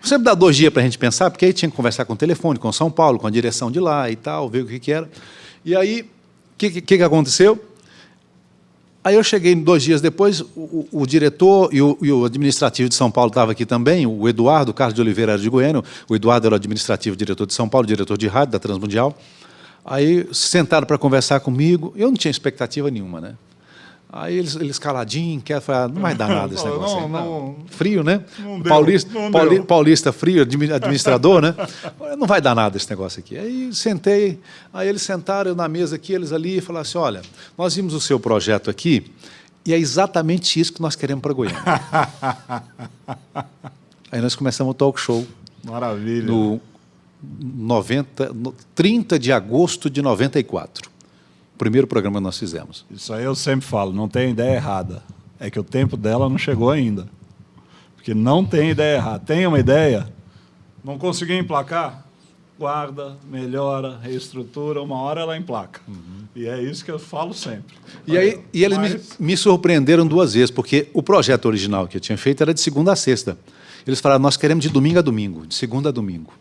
Sempre dá 2 dias para a gente pensar, porque aí tinha que conversar com o telefone, com São Paulo, com a direção de lá e tal, ver o que era. E aí, o que aconteceu? Aí eu cheguei 2 dias depois, o diretor e o administrativo de São Paulo estava aqui também, o Eduardo, o Carlos de Oliveira era de Goiânia, o Eduardo era o administrativo, diretor de São Paulo, diretor de rádio da Transmundial. Aí sentaram para conversar comigo, eu não tinha expectativa nenhuma, né? Aí eles caladinhos, não vai dar nada esse negócio aí. Não. Frio, né? Paulista frio, administrador, né? Não vai dar nada esse negócio aqui. Aí sentei, aí eles sentaram eu na mesa aqui, eles ali, e falaram assim, olha, nós vimos o seu projeto aqui e é exatamente isso que nós queremos para Goiânia. Aí nós começamos o talk show. Maravilha. No 30 de agosto de 94. Primeiro programa que nós fizemos. Isso aí eu sempre falo, não tem ideia errada. É que o tempo dela não chegou ainda. Porque não tem ideia errada. Tem uma ideia, não conseguiu emplacar, guarda, melhora, reestrutura, uma hora ela emplaca. E é isso que eu falo sempre. E eles me surpreenderam 2 vezes, porque o projeto original que eu tinha feito era de segunda a sexta. Eles falaram, nós queremos de domingo a domingo, de segunda a domingo.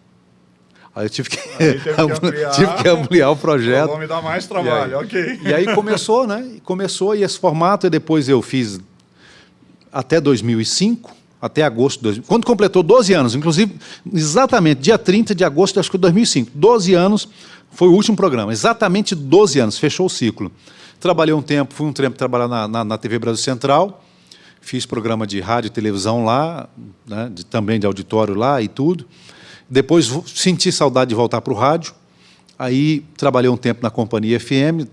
Aí eu tive que ampliar o projeto. Vão me dar mais trabalho, ok. E aí começou, né? Começou esse formato, e depois eu fiz até 2005, até agosto de 2005. Quando completou 12 anos, inclusive, exatamente dia 30 de agosto de 2005, 12 anos, foi o último programa, exatamente 12 anos, fechou o ciclo. Trabalhei um tempo, fui um tempo trabalhar na TV Brasil Central, fiz programa de rádio e televisão lá, né, também de auditório lá e tudo. Depois senti saudade de voltar para o rádio, aí trabalhei um tempo na Companhia FM,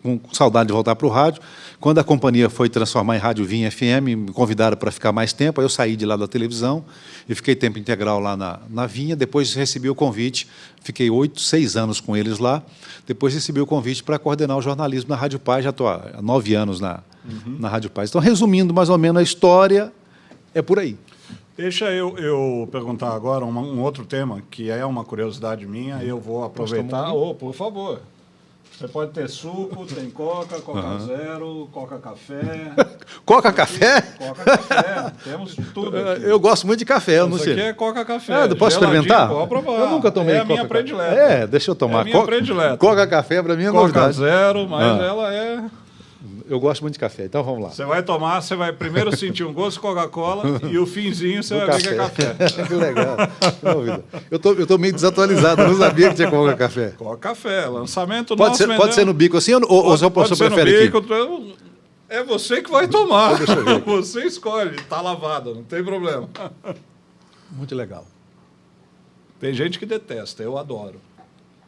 com saudade de voltar para o rádio. Quando a companhia foi transformar em Rádio Vinha FM, me convidaram para ficar mais tempo, aí eu saí de lá da televisão e fiquei tempo integral lá na Vinha. Depois recebi o convite, fiquei 6 anos com eles lá. Depois recebi o convite para coordenar o jornalismo na Rádio Paz, já estou há 9 anos na Rádio Paz. Então, resumindo mais ou menos a história, é por aí. Deixa eu perguntar agora um outro tema, que é uma curiosidade minha, e eu vou aproveitar. Por favor. Você pode ter suco, tem Coca Zero, Coca Café. Coca Café? Coca Café, temos tudo aqui. Eu gosto muito de café, eu não sei. Isso aqui é Coca Café. Posso experimentar? Pode provar. Eu nunca tomei Coca. É a minha predileta. Deixa eu tomar. É a minha predileta. Coca Café para mim é Coca novidade. Zero, mas ela é... Eu gosto muito de café, então vamos lá. Você vai tomar, você vai primeiro sentir um gosto de Coca-Cola e o finzinho você vai ver que é café. Que legal. Eu tô meio desatualizado, eu não sabia que tinha Coca Café. Coca Café, lançamento nosso. Pode ser no bico assim ou o senhor prefere aqui? É você que vai tomar. Você escolhe, está lavada, não tem problema. Muito legal. Tem gente que detesta, eu adoro.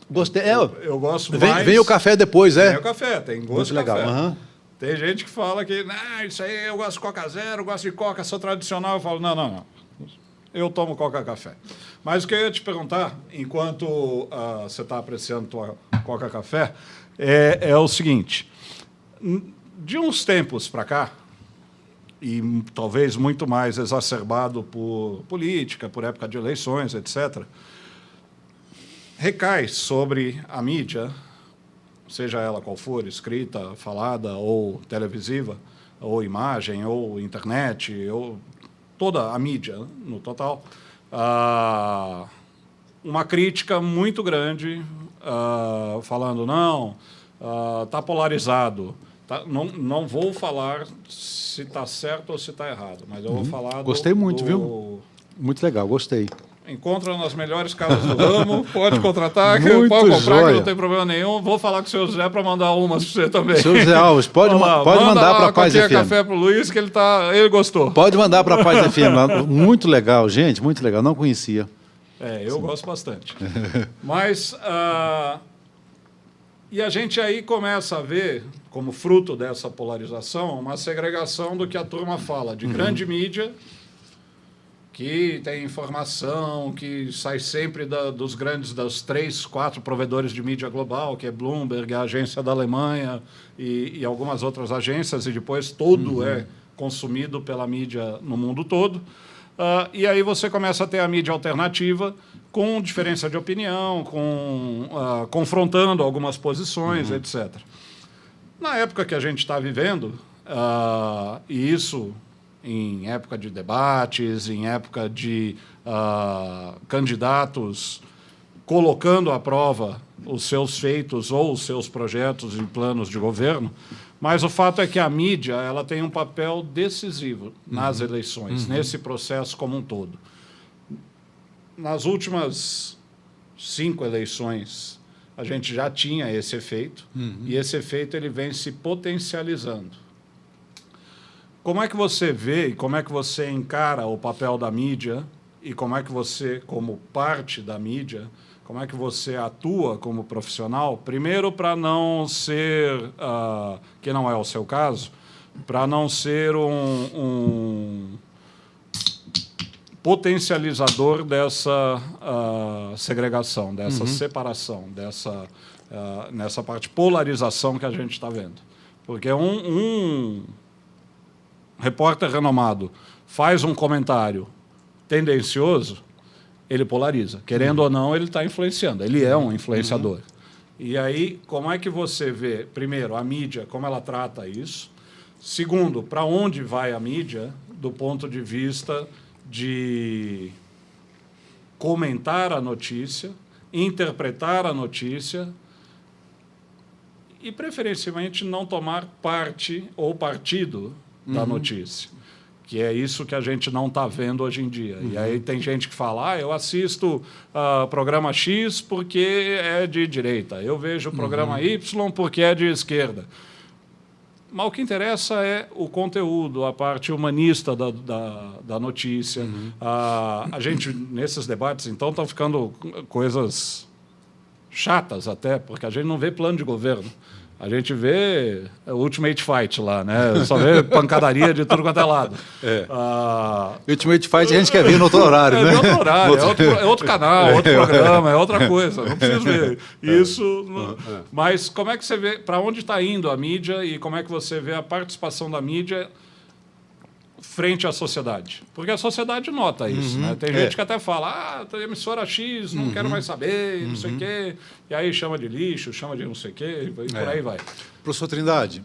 Gostei. Eu gosto mais. Vem o café depois, Vem o café, tem gosto muito de legal. café. Tem gente que fala que, isso aí eu gosto de Coca Zero, eu gosto de Coca, sou tradicional. Eu falo, não. Eu tomo Coca Café. Mas o que eu ia te perguntar, enquanto você está apreciando tua Coca Café, é o seguinte. De uns tempos para cá, e talvez muito mais exacerbado por política, por época de eleições, etc., recai sobre a mídia, seja ela qual for, escrita, falada ou televisiva, ou imagem, ou internet, ou toda a mídia no total, uma crítica muito grande, falando, está polarizado. Não vou falar se está certo ou se está errado, mas eu vou falar Gostei muito, viu? Muito legal, gostei. Encontra nas melhores casas do ramo, pode contratar, pode comprar, que não tem problema nenhum. Vou falar com o seu José para mandar umas para você também. Seu José Alves, pode mandar para a Paz FM. Café para o Luiz, que ele gostou. Pode mandar para a Paz FM. Muito legal, gente, muito legal. Não conhecia. Eu gosto bastante. Mas, e a gente aí começa a ver, como fruto dessa polarização, uma segregação do que a turma fala, de grande mídia, que tem informação, que sai sempre dos 3, 4 provedores de mídia global, que é Bloomberg, a agência da Alemanha e algumas outras agências, e depois tudo é consumido pela mídia no mundo todo. E aí você começa a ter a mídia alternativa com diferença de opinião, confrontando algumas posições, etc. Na época que a gente está vivendo, e isso em época de debates, em época de candidatos colocando à prova os seus feitos ou os seus projetos e planos de governo, mas o fato é que a mídia ela tem um papel decisivo nas eleições, nesse processo como um todo. Nas últimas 5 eleições, a gente já tinha esse efeito, e esse efeito ele vem se potencializando. Como é que você vê e como é que você encara o papel da mídia e como é que você, como parte da mídia, como é que você atua como profissional? Primeiro, para não ser, que não é o seu caso, para não ser um potencializador dessa segregação, dessa separação, nessa parte polarização que a gente está vendo. Porque um repórter renomado faz um comentário tendencioso, ele polariza. Querendo ou não, ele está influenciando. Ele é um influenciador. E aí, como é que você vê, primeiro, a mídia, como ela trata isso? Segundo, para onde vai a mídia do ponto de vista de comentar a notícia, interpretar a notícia e, preferencialmente, não tomar parte ou partido da notícia, que é isso que a gente não está vendo hoje em dia. E aí tem gente que fala, eu assisto programa X porque é de direita, eu vejo o programa Y porque é de esquerda. Mas o que interessa é o conteúdo, a parte humanista da notícia. A gente, nesses debates, então, estão ficando coisas chatas até, porque a gente não vê plano de governo. A gente vê Ultimate Fight lá, né? Só vê pancadaria de tudo quanto é lado. Ultimate Fight a gente quer ver no outro horário, né? É outro horário, é outro canal, outro programa, é outra coisa. Não preciso ver isso. Mas como é que você vê, para onde está indo a mídia e como é que você vê a participação da mídia frente à sociedade? Porque a sociedade nota isso, né? Tem gente que até fala, tem emissora X, não quero mais saber, não sei o quê. E aí chama de lixo, chama de não sei o quê, e por aí vai. Professor Trindade,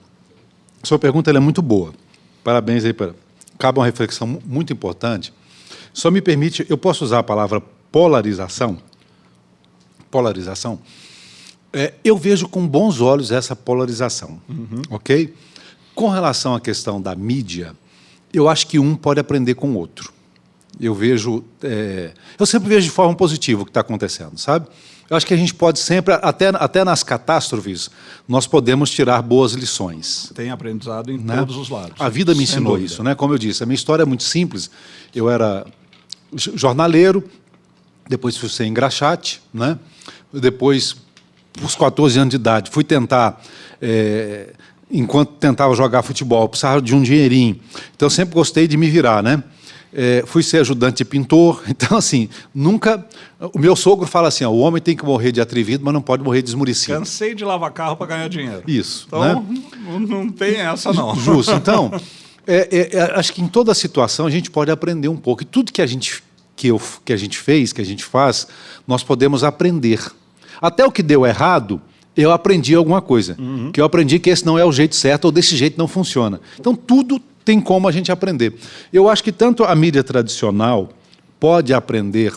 sua pergunta ela é muito boa. Parabéns aí. Cabe uma reflexão muito importante. Só me permite, eu posso usar a palavra polarização? Polarização. Eu vejo com bons olhos essa polarização, ok? Com relação à questão da mídia, eu acho que um pode aprender com o outro. Eu sempre vejo de forma positiva o que está acontecendo, sabe? Eu acho que a gente pode sempre, até nas catástrofes, nós podemos tirar boas lições. Tem aprendizado em todos os lados. A vida me ensinou isso, né? Como eu disse, a minha história é muito simples. Eu era jornaleiro, depois fui ser engraxate, né? Depois, aos 14 anos de idade, fui tentar... enquanto tentava jogar futebol, precisava de um dinheirinho. Então, eu sempre gostei de me virar, né? Fui ser ajudante de pintor. Então, assim, nunca... O meu sogro fala assim, o homem tem que morrer de atrevido, mas não pode morrer de esmurecido. Cansei de lavar carro para ganhar dinheiro. Isso. Então, né? não tem essa, não. Justo. Então, acho que em toda situação a gente pode aprender um pouco. E tudo que a gente fez, que a gente faz, nós podemos aprender. Até o que deu errado... eu aprendi alguma coisa, que eu aprendi que esse não é o jeito certo ou desse jeito não funciona. Então, tudo tem como a gente aprender. Eu acho que tanto a mídia tradicional pode aprender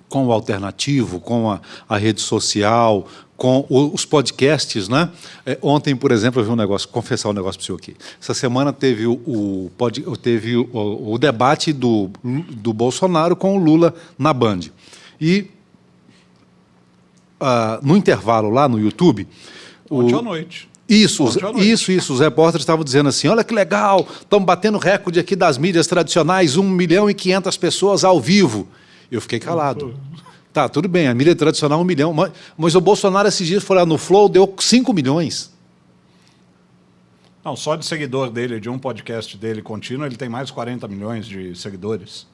com o alternativo, com a rede social, com os podcasts, né? Ontem, por exemplo, eu vi confessar um negócio para o senhor aqui. Essa semana teve o debate do Bolsonaro com o Lula na Band. E... no intervalo lá no YouTube... Ontem à noite. Isso, os repórteres estavam dizendo assim, olha que legal, estamos batendo recorde aqui das mídias tradicionais, 1.500.000 pessoas ao vivo. Eu fiquei calado. Tá, tudo bem, a mídia tradicional 1 milhão, mas o Bolsonaro esses dias foi lá no Flow, deu 5 milhões. Não, só de seguidor dele, de um podcast dele contínuo, ele tem mais de 40 milhões de seguidores.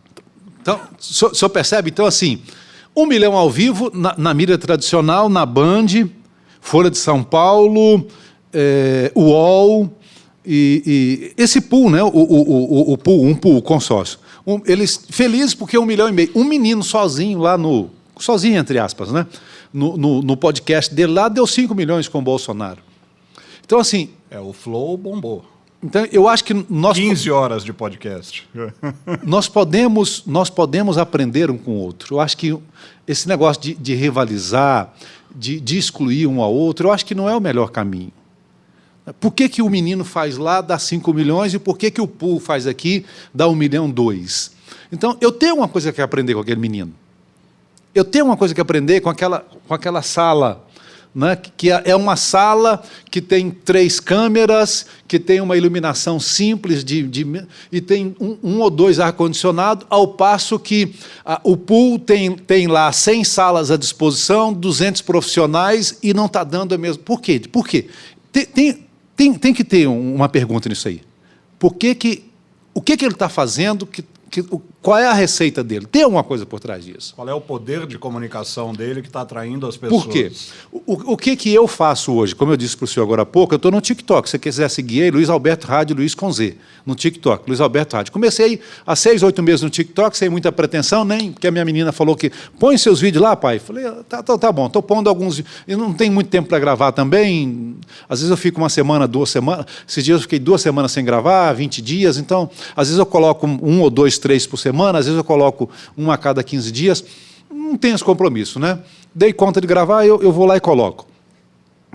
Então, o senhor percebe? Então, assim... 1 milhão ao vivo, na mídia tradicional, na Band, Folha de São Paulo, UOL, e esse pool, né? o pool, o consórcio. Eles felizes porque 1,5 milhão. Um menino sozinho lá sozinho, entre aspas, né? No podcast dele lá, deu 5 milhões com o Bolsonaro. Então, assim... o Flow bombou. Então, eu acho que nós... 15 horas de podcast. Nós podemos aprender um com o outro. Eu acho que esse negócio de rivalizar, de excluir um ao outro, eu acho que não é o melhor caminho. Por que o menino faz lá, dá 5 milhões, e por que o pool faz aqui, dá 1,2 milhão? Então, eu tenho uma coisa que aprender com aquele menino. Eu tenho uma coisa que aprender com aquela sala... né, que é uma sala que tem 3 câmeras, que tem uma iluminação simples e tem um ou 2 ar-condicionado, ao passo que o pool tem lá 100 salas à disposição, 200 profissionais e não está dando a mesma... Por quê? Por quê? Tem que ter uma pergunta nisso aí. O que ele está fazendo Qual é a receita dele? Tem alguma coisa por trás disso. Qual é o poder de comunicação dele que está atraindo as pessoas? Por quê? O que eu faço hoje? Como eu disse para o senhor agora há pouco, eu estou no TikTok. Se você quiser seguir aí, Luiz Alberto Rádio, Luiz com Z, no TikTok, Luiz Alberto Rádio. Comecei há 6, 8 meses no TikTok, sem muita pretensão, nem porque a minha menina falou que põe seus vídeos lá, pai. Falei, tá bom, estou pondo alguns. Eu não tenho muito tempo para gravar também. Às vezes eu fico uma semana, 2 semanas. Esses dias eu fiquei 2 semanas sem gravar, 20 dias. Então, às vezes eu coloco 1 ou 2, 3 por semana, às vezes eu coloco 1 a cada 15 dias. Não tenho esse compromisso, né? Dei conta de gravar, eu vou lá e coloco.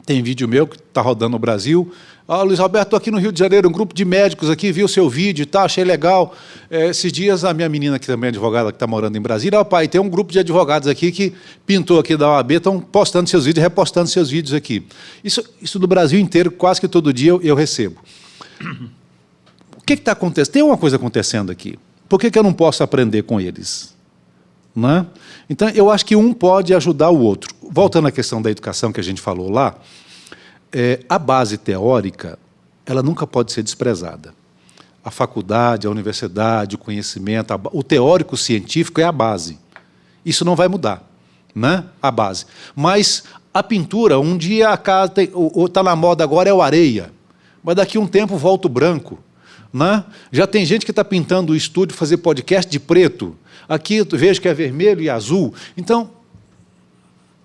Tem vídeo meu que está rodando no Brasil. Luiz Alberto, estou aqui no Rio de Janeiro, um grupo de médicos aqui, viu o seu vídeo e tal, achei legal. Esses dias, a minha menina, que também é advogada, que está morando em Brasília, pai, tem um grupo de advogados aqui que pintou aqui da OAB, estão postando seus vídeos, repostando seus vídeos aqui. Isso do Brasil inteiro, quase que todo dia eu recebo. O que está acontecendo? Tem uma coisa acontecendo aqui. Por que eu não posso aprender com eles? Não é? Então, eu acho que um pode ajudar o outro. Voltando à questão da educação que a gente falou lá, a base teórica, ela nunca pode ser desprezada. A faculdade, a universidade, o conhecimento, o teórico científico é a base. Isso não vai mudar, né? A base. Mas a pintura, um dia a casa está na moda agora é o areia, mas daqui a um tempo volta o branco. Né? Já tem gente que está pintando o estúdio, fazer podcast de preto. Aqui eu vejo que é vermelho e azul. Então,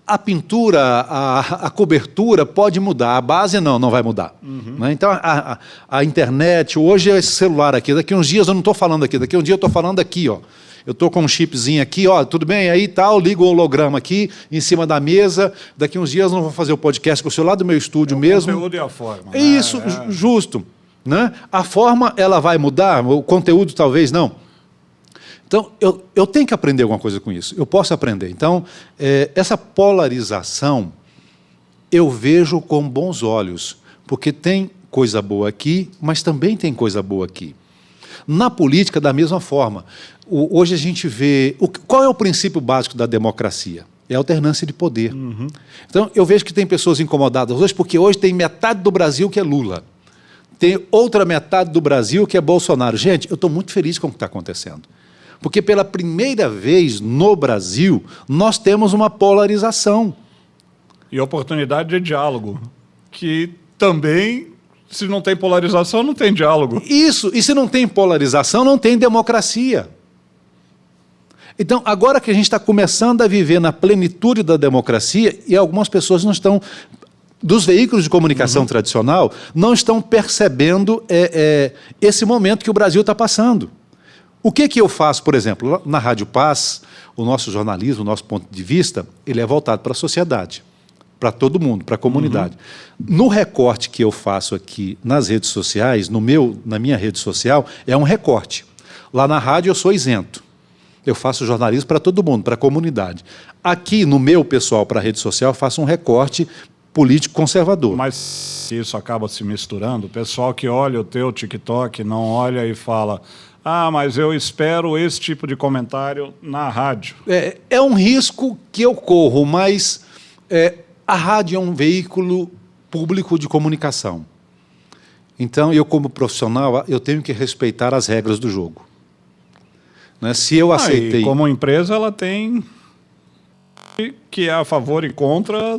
a pintura, a cobertura pode mudar, a base não vai mudar. Né? Então, a internet, hoje é esse celular aqui, daqui uns dias eu não estou falando aqui, daqui um dia eu estou falando aqui, ó. Eu estou com um chipzinho aqui, ó, tudo bem, aí tal, ligo o holograma aqui, em cima da mesa, daqui uns dias eu não vou fazer o podcast com o celular do meu estúdio mesmo. O conteúdo e a forma. É isso, justo. Né? A forma, ela vai mudar, o conteúdo talvez não. Então, eu tenho que aprender alguma coisa com isso, eu posso aprender. Então, essa polarização, eu vejo com bons olhos, porque tem coisa boa aqui, mas também tem coisa boa aqui. Na política, da mesma forma. Hoje a gente vê... Qual é o princípio básico da democracia? É a alternância de poder. Então, eu vejo que tem pessoas incomodadas hoje, porque hoje tem metade do Brasil que é Lula. Tem outra metade do Brasil que é Bolsonaro. Gente, eu estou muito feliz com o que está acontecendo. Porque pela primeira vez no Brasil, nós temos uma polarização. E oportunidade de diálogo, que também, se não tem polarização, não tem diálogo. Isso, e se não tem polarização, não tem democracia. Então, agora que a gente está começando a viver na plenitude da democracia, e algumas pessoas não estão... dos veículos de comunicação tradicional, não estão percebendo esse momento que o Brasil está passando. O que eu faço, por exemplo, na Rádio Paz, o nosso jornalismo, o nosso ponto de vista, ele é voltado para a sociedade, para todo mundo, para a comunidade. No recorte que eu faço aqui nas redes sociais, na minha rede social, é um recorte. Lá na rádio eu sou isento. Eu faço jornalismo para todo mundo, para a comunidade. Aqui, no meu pessoal, para a rede social, eu faço um recorte político conservador. Mas isso acaba se misturando. O pessoal que olha o teu TikTok não olha e fala: mas eu espero esse tipo de comentário na rádio. É um risco que eu corro, mas a rádio é um veículo público de comunicação. Então, eu como profissional, eu tenho que respeitar as regras do jogo. Né? Se eu aceitei... E como empresa, ela tem que é a favor e contra...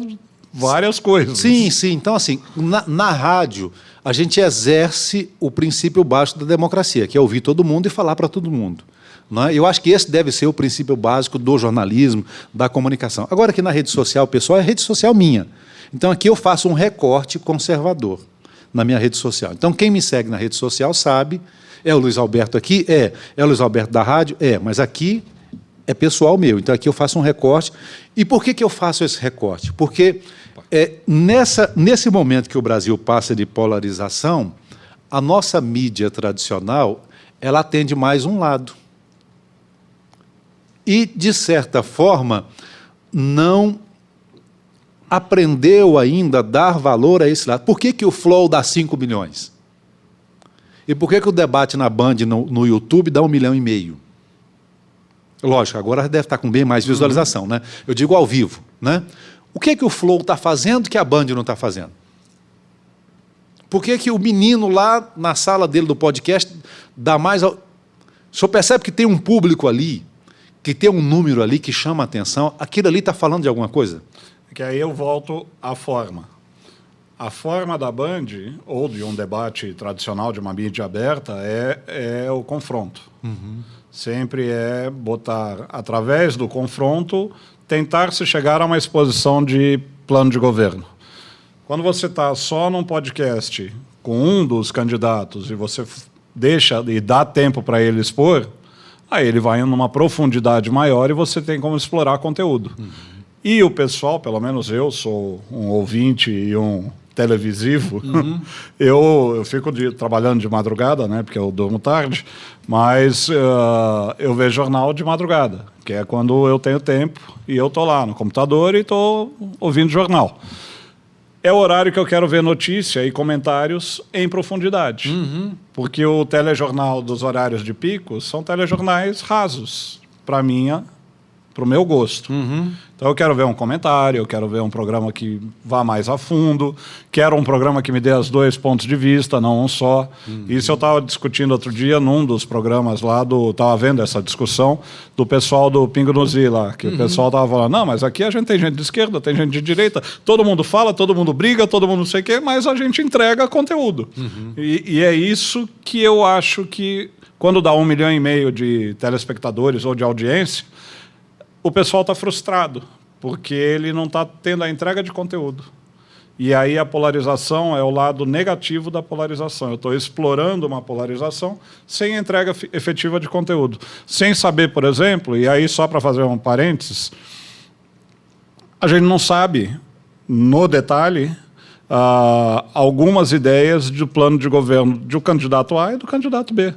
várias coisas. Sim. Então, assim, na rádio, a gente exerce o princípio básico da democracia, que é ouvir todo mundo e falar para todo mundo. Não é? Eu acho que esse deve ser o princípio básico do jornalismo, da comunicação. Agora, aqui na rede social, pessoal, é rede social minha. Então, aqui eu faço um recorte conservador na minha rede social. Então, quem me segue na rede social sabe, é o Luiz Alberto aqui? É o Luiz Alberto da rádio? Mas aqui... é pessoal meu, então aqui eu faço um recorte. E por que eu faço esse recorte? Porque nesse momento que o Brasil passa de polarização, a nossa mídia tradicional, ela atende mais um lado. E, de certa forma, não aprendeu ainda a dar valor a esse lado. Por que o Flow dá 5 milhões? E por que o debate na Band, no YouTube, dá 1,5 milhão? Lógico, agora deve estar com bem mais visualização, né? Eu digo ao vivo, né? O que o Flow está fazendo que a Band não está fazendo? Por que o menino lá na sala dele do podcast dá mais... O senhor percebe que tem um público ali, que tem um número ali que chama a atenção, aquilo ali está falando de alguma coisa? Que aí eu volto à forma. A forma da Band, ou de um debate tradicional de uma mídia aberta, é o confronto. Sempre é botar, através do confronto, tentar se chegar a uma exposição de plano de governo. Quando você está só num podcast com um dos candidatos e você deixa e dá tempo para ele expor, aí ele vai numa profundidade maior e você tem como explorar conteúdo. E o pessoal, pelo menos eu sou um ouvinte e um televisivo, eu fico trabalhando de madrugada, né, porque eu durmo tarde, mas eu vejo jornal de madrugada, que é quando eu tenho tempo e eu estou lá no computador e estou ouvindo jornal. É o horário que eu quero ver notícia e comentários em profundidade, porque o telejornal dos horários de pico são telejornais rasos, para o meu gosto. Então eu quero ver um comentário, eu quero ver um programa que vá mais a fundo, quero um programa que me dê os dois pontos de vista, não um só. Isso eu estava discutindo outro dia num dos programas lá, estava vendo essa discussão do pessoal do Pingo no Zi lá, que o pessoal estava falando, não, mas aqui a gente tem gente de esquerda, tem gente de direita, todo mundo fala, todo mundo briga, todo mundo não sei o quê, mas a gente entrega conteúdo. E é isso que eu acho que, quando dá 1,5 milhão de telespectadores ou de audiência, o pessoal está frustrado, porque ele não está tendo a entrega de conteúdo. E aí a polarização é o lado negativo da polarização. Eu estou explorando uma polarização sem entrega efetiva de conteúdo. Sem saber, por exemplo, e aí só para fazer um parênteses, a gente não sabe, no detalhe, algumas ideias do plano de governo do candidato A e do candidato B.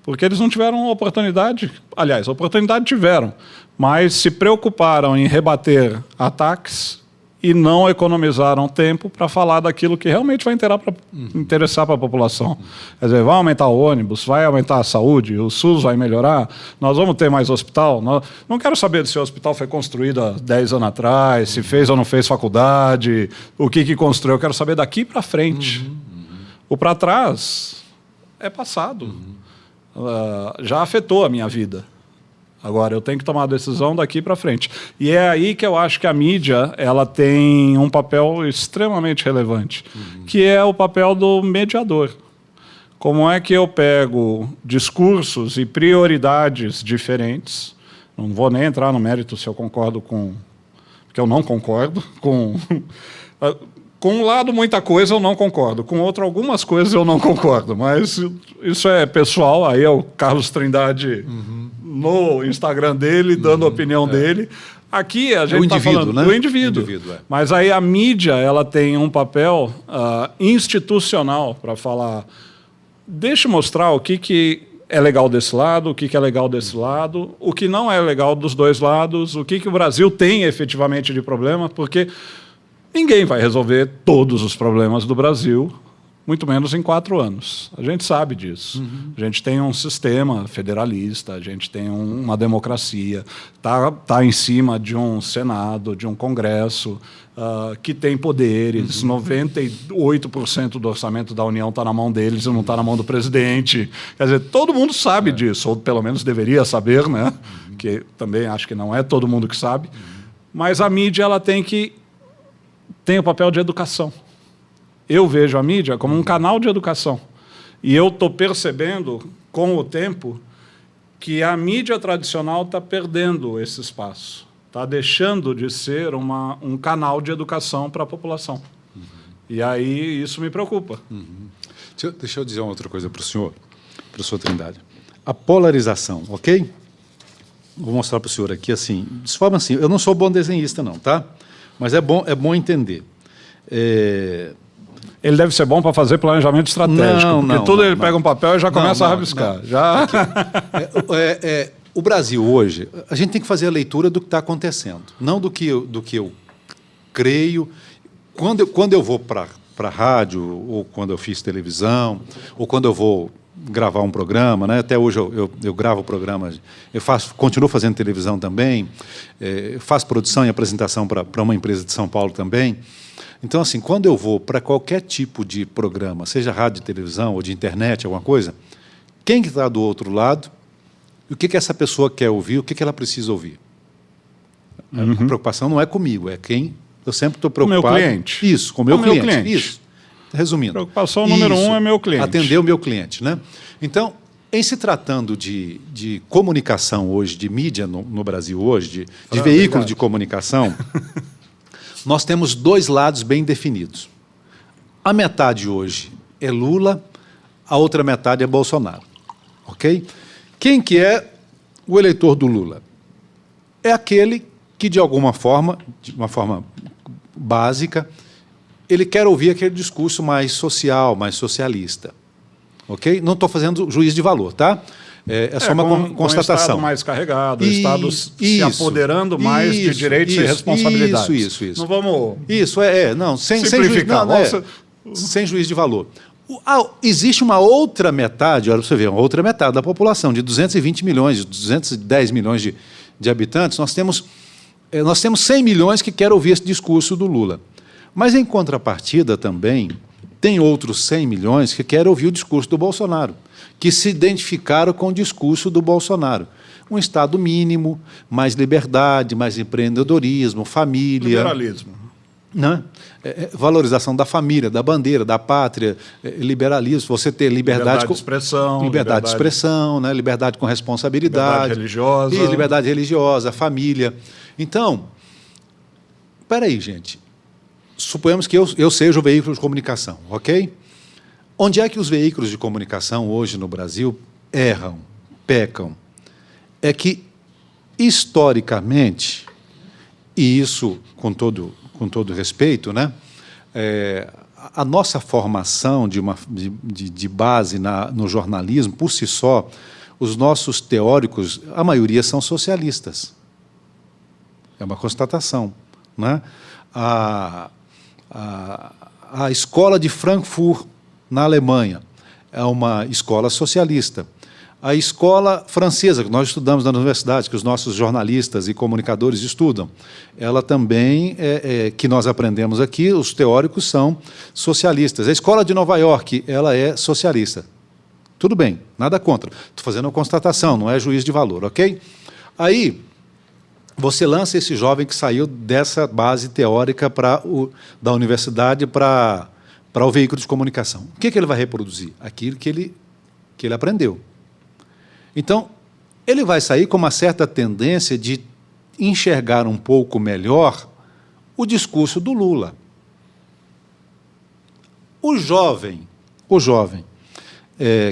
Porque eles não tiveram oportunidade, aliás, oportunidade tiveram, mas se preocuparam em rebater ataques e não economizaram tempo para falar daquilo que realmente vai interessar para a população. Quer dizer, vai aumentar o ônibus, vai aumentar a saúde, o SUS vai melhorar, nós vamos ter mais hospital. Não quero saber se o hospital foi construído há 10 anos atrás, se fez ou não fez faculdade, o que construiu. Eu quero saber daqui para frente. O para trás é passado. Já afetou a minha vida. Agora, eu tenho que tomar a decisão daqui para frente. E é aí que eu acho que a mídia ela tem um papel extremamente relevante, que é o papel do mediador. Como é que eu pego discursos e prioridades diferentes, não vou nem entrar no mérito se eu concordo com... porque eu não concordo com... Com um lado, muita coisa eu não concordo. Com outro, algumas coisas eu não concordo. Mas isso é pessoal. Aí é o Carlos Trindade no Instagram dele, dando a opinião dele. Aqui a gente está falando do indivíduo. Mas aí a mídia ela tem um papel institucional para falar, deixa eu mostrar o que é legal desse lado, o que é legal desse lado, o que não é legal dos dois lados, o que o Brasil tem efetivamente de problema, porque... ninguém vai resolver todos os problemas do Brasil, muito menos em 4 anos. A gente sabe disso. A gente tem um sistema federalista, a gente tem uma democracia, tá em cima de um Senado, de um Congresso, que tem poderes. 98% do orçamento da União está na mão deles e não está na mão do presidente. Quer dizer, todo mundo sabe disso, ou pelo menos deveria saber, né? Que também acho que não é todo mundo que sabe. Mas a mídia ela tem o papel de educação. Eu vejo a mídia como um canal de educação. E eu estou percebendo, com o tempo, que a mídia tradicional está perdendo esse espaço. Está deixando de ser um canal de educação para a população. E aí isso me preocupa. Deixa eu dizer uma outra coisa para o senhor, professor Trindade. A polarização, ok? Vou mostrar para o senhor aqui, assim, de forma assim, eu não sou bom desenhista, não, tá? Mas é bom entender. Ele deve ser bom para fazer planejamento estratégico, porque ele pega um papel e já começa a rabiscar. O Brasil hoje, a gente tem que fazer a leitura do que está acontecendo, não do que eu creio. Quando eu vou para a rádio, ou quando eu fiz televisão, ou quando eu vou gravar um programa, né? Até hoje eu gravo programas, continuo fazendo televisão também, faço produção e apresentação para uma empresa de São Paulo também. Então, assim, quando eu vou para qualquer tipo de programa, seja rádio, televisão ou de internet, alguma coisa, quem que está do outro lado E o que essa pessoa quer ouvir, o que ela precisa ouvir. A preocupação não é comigo, é quem... Eu sempre estou preocupado... Com o meu cliente. Isso, com o meu cliente. Isso. Resumindo. Preocupação número 1 é meu cliente. Atender o meu cliente, né? Então, em se tratando de comunicação hoje, de mídia no Brasil hoje, de veículo de comunicação, nós temos 2 lados bem definidos. A metade hoje é Lula, a outra metade é Bolsonaro. Ok? Quem que é o eleitor do Lula? É aquele que, de alguma forma, de uma forma básica, ele quer ouvir aquele discurso mais social, mais socialista. Ok? Não estou fazendo juízo de valor, tá? É só uma constatação. Com o Estado mais carregado, o Estado se apoderando mais de direitos e responsabilidades. Isso. Não vamos... Não, sem juízo de valor. Existe uma outra metade, olha para você ver, uma outra metade da população, de 220 milhões, de 210 milhões de habitantes, nós temos 100 milhões que querem ouvir esse discurso do Lula. Mas, em contrapartida, também, tem outros 100 milhões que querem ouvir o discurso do Bolsonaro, que se identificaram com o discurso do Bolsonaro. Um Estado mínimo, mais liberdade, mais empreendedorismo, família... Liberalismo. Né? Valorização da família, da bandeira, da pátria, liberalismo, você ter liberdade de expressão, liberdade de expressão, né? Liberdade com responsabilidade, liberdade religiosa, família. Então, espera aí, gente. Suponhamos que eu seja o veículo de comunicação, ok? Onde é que os veículos de comunicação hoje no Brasil erram, pecam? É que, historicamente, e isso com todo respeito, né? A nossa formação de base no jornalismo, por si só, os nossos teóricos, a maioria são socialistas. É uma constatação, né? A escola de Frankfurt, na Alemanha, é uma escola socialista. A escola francesa, que nós estudamos na universidade, que os nossos jornalistas e comunicadores estudam, ela também, que nós aprendemos aqui, os teóricos são socialistas. A escola de Nova York, ela é socialista. Tudo bem, nada contra. Estou fazendo uma constatação, não é juízo de valor, ok? Aí, você lança esse jovem que saiu dessa base teórica da universidade para o veículo de comunicação. O que ele vai reproduzir? Aquilo que ele aprendeu. Então, ele vai sair com uma certa tendência de enxergar um pouco melhor o discurso do Lula. O jovem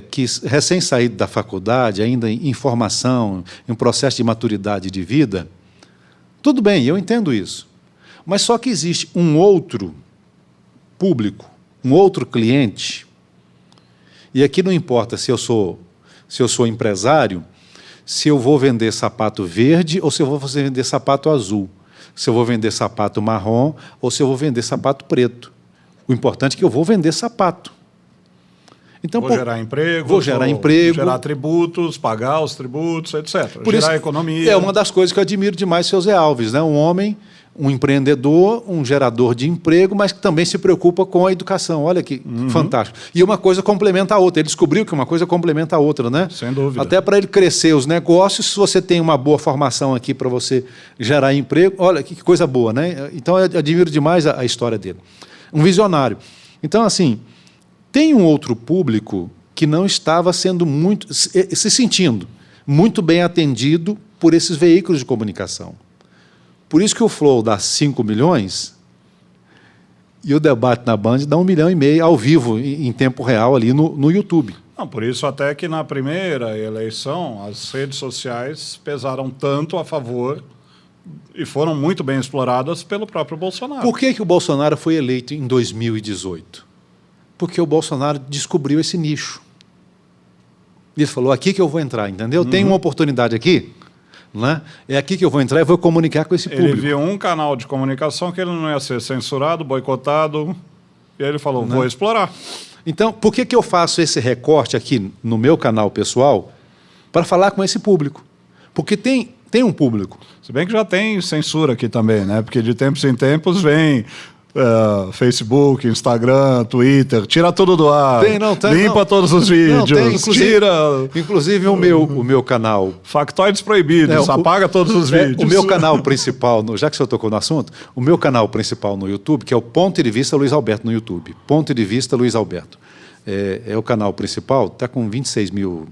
que recém-saído da faculdade, ainda em formação, em um processo de maturidade de vida, tudo bem, eu entendo isso. Mas só que existe um outro público, um outro cliente, e aqui não importa se eu sou empresário, se eu vou vender sapato verde ou se eu vou vender sapato azul, se eu vou vender sapato marrom ou se eu vou vender sapato preto. O importante é que eu vou vender sapato. Então, vou gerar emprego, gerar tributos, pagar os tributos, etc. Por gerar economia. É uma das coisas que eu admiro demais seu Zé Alves, né? Um homem, um empreendedor, um gerador de emprego, mas que também se preocupa com a educação. Olha que fantástico. E uma coisa complementa a outra. Ele descobriu que uma coisa complementa a outra, né? Sem dúvida. Até para ele crescer os negócios, se você tem uma boa formação aqui para você gerar emprego, olha que coisa boa, né? Então eu admiro demais a história dele. Um visionário. Então, assim, tem um outro público que não estava sendo se sentindo muito bem atendido por esses veículos de comunicação. Por isso que o Flow dá 5 milhões e o debate na Band dá 1,5 milhão ao vivo, em tempo real, ali no YouTube. Não, por isso até que na primeira eleição as redes sociais pesaram tanto a favor e foram muito bem exploradas pelo próprio Bolsonaro. Por que o Bolsonaro foi eleito em 2018? Porque o Bolsonaro descobriu esse nicho. Ele falou, aqui que eu vou entrar, entendeu? Tem uma oportunidade aqui, né? É aqui que eu vou entrar e vou comunicar com esse público. Ele viu um canal de comunicação que ele não ia ser censurado, boicotado, e aí ele falou, vou explorar. Então, por que eu faço esse recorte aqui no meu canal pessoal para falar com esse público? Porque tem um público. Se bem que já tem censura aqui também, né? Porque de tempos em tempos vem Facebook, Instagram, Twitter, tira tudo do ar. Limpa todos os vídeos. Inclusive o meu canal. Factoides proibidos, apaga todos os vídeos. O meu canal principal, já que o senhor tocou no assunto, o meu canal principal no YouTube, que é o Ponto de Vista Luiz Alberto no YouTube. Ponto de Vista Luiz Alberto. É o canal principal, está com 26 mil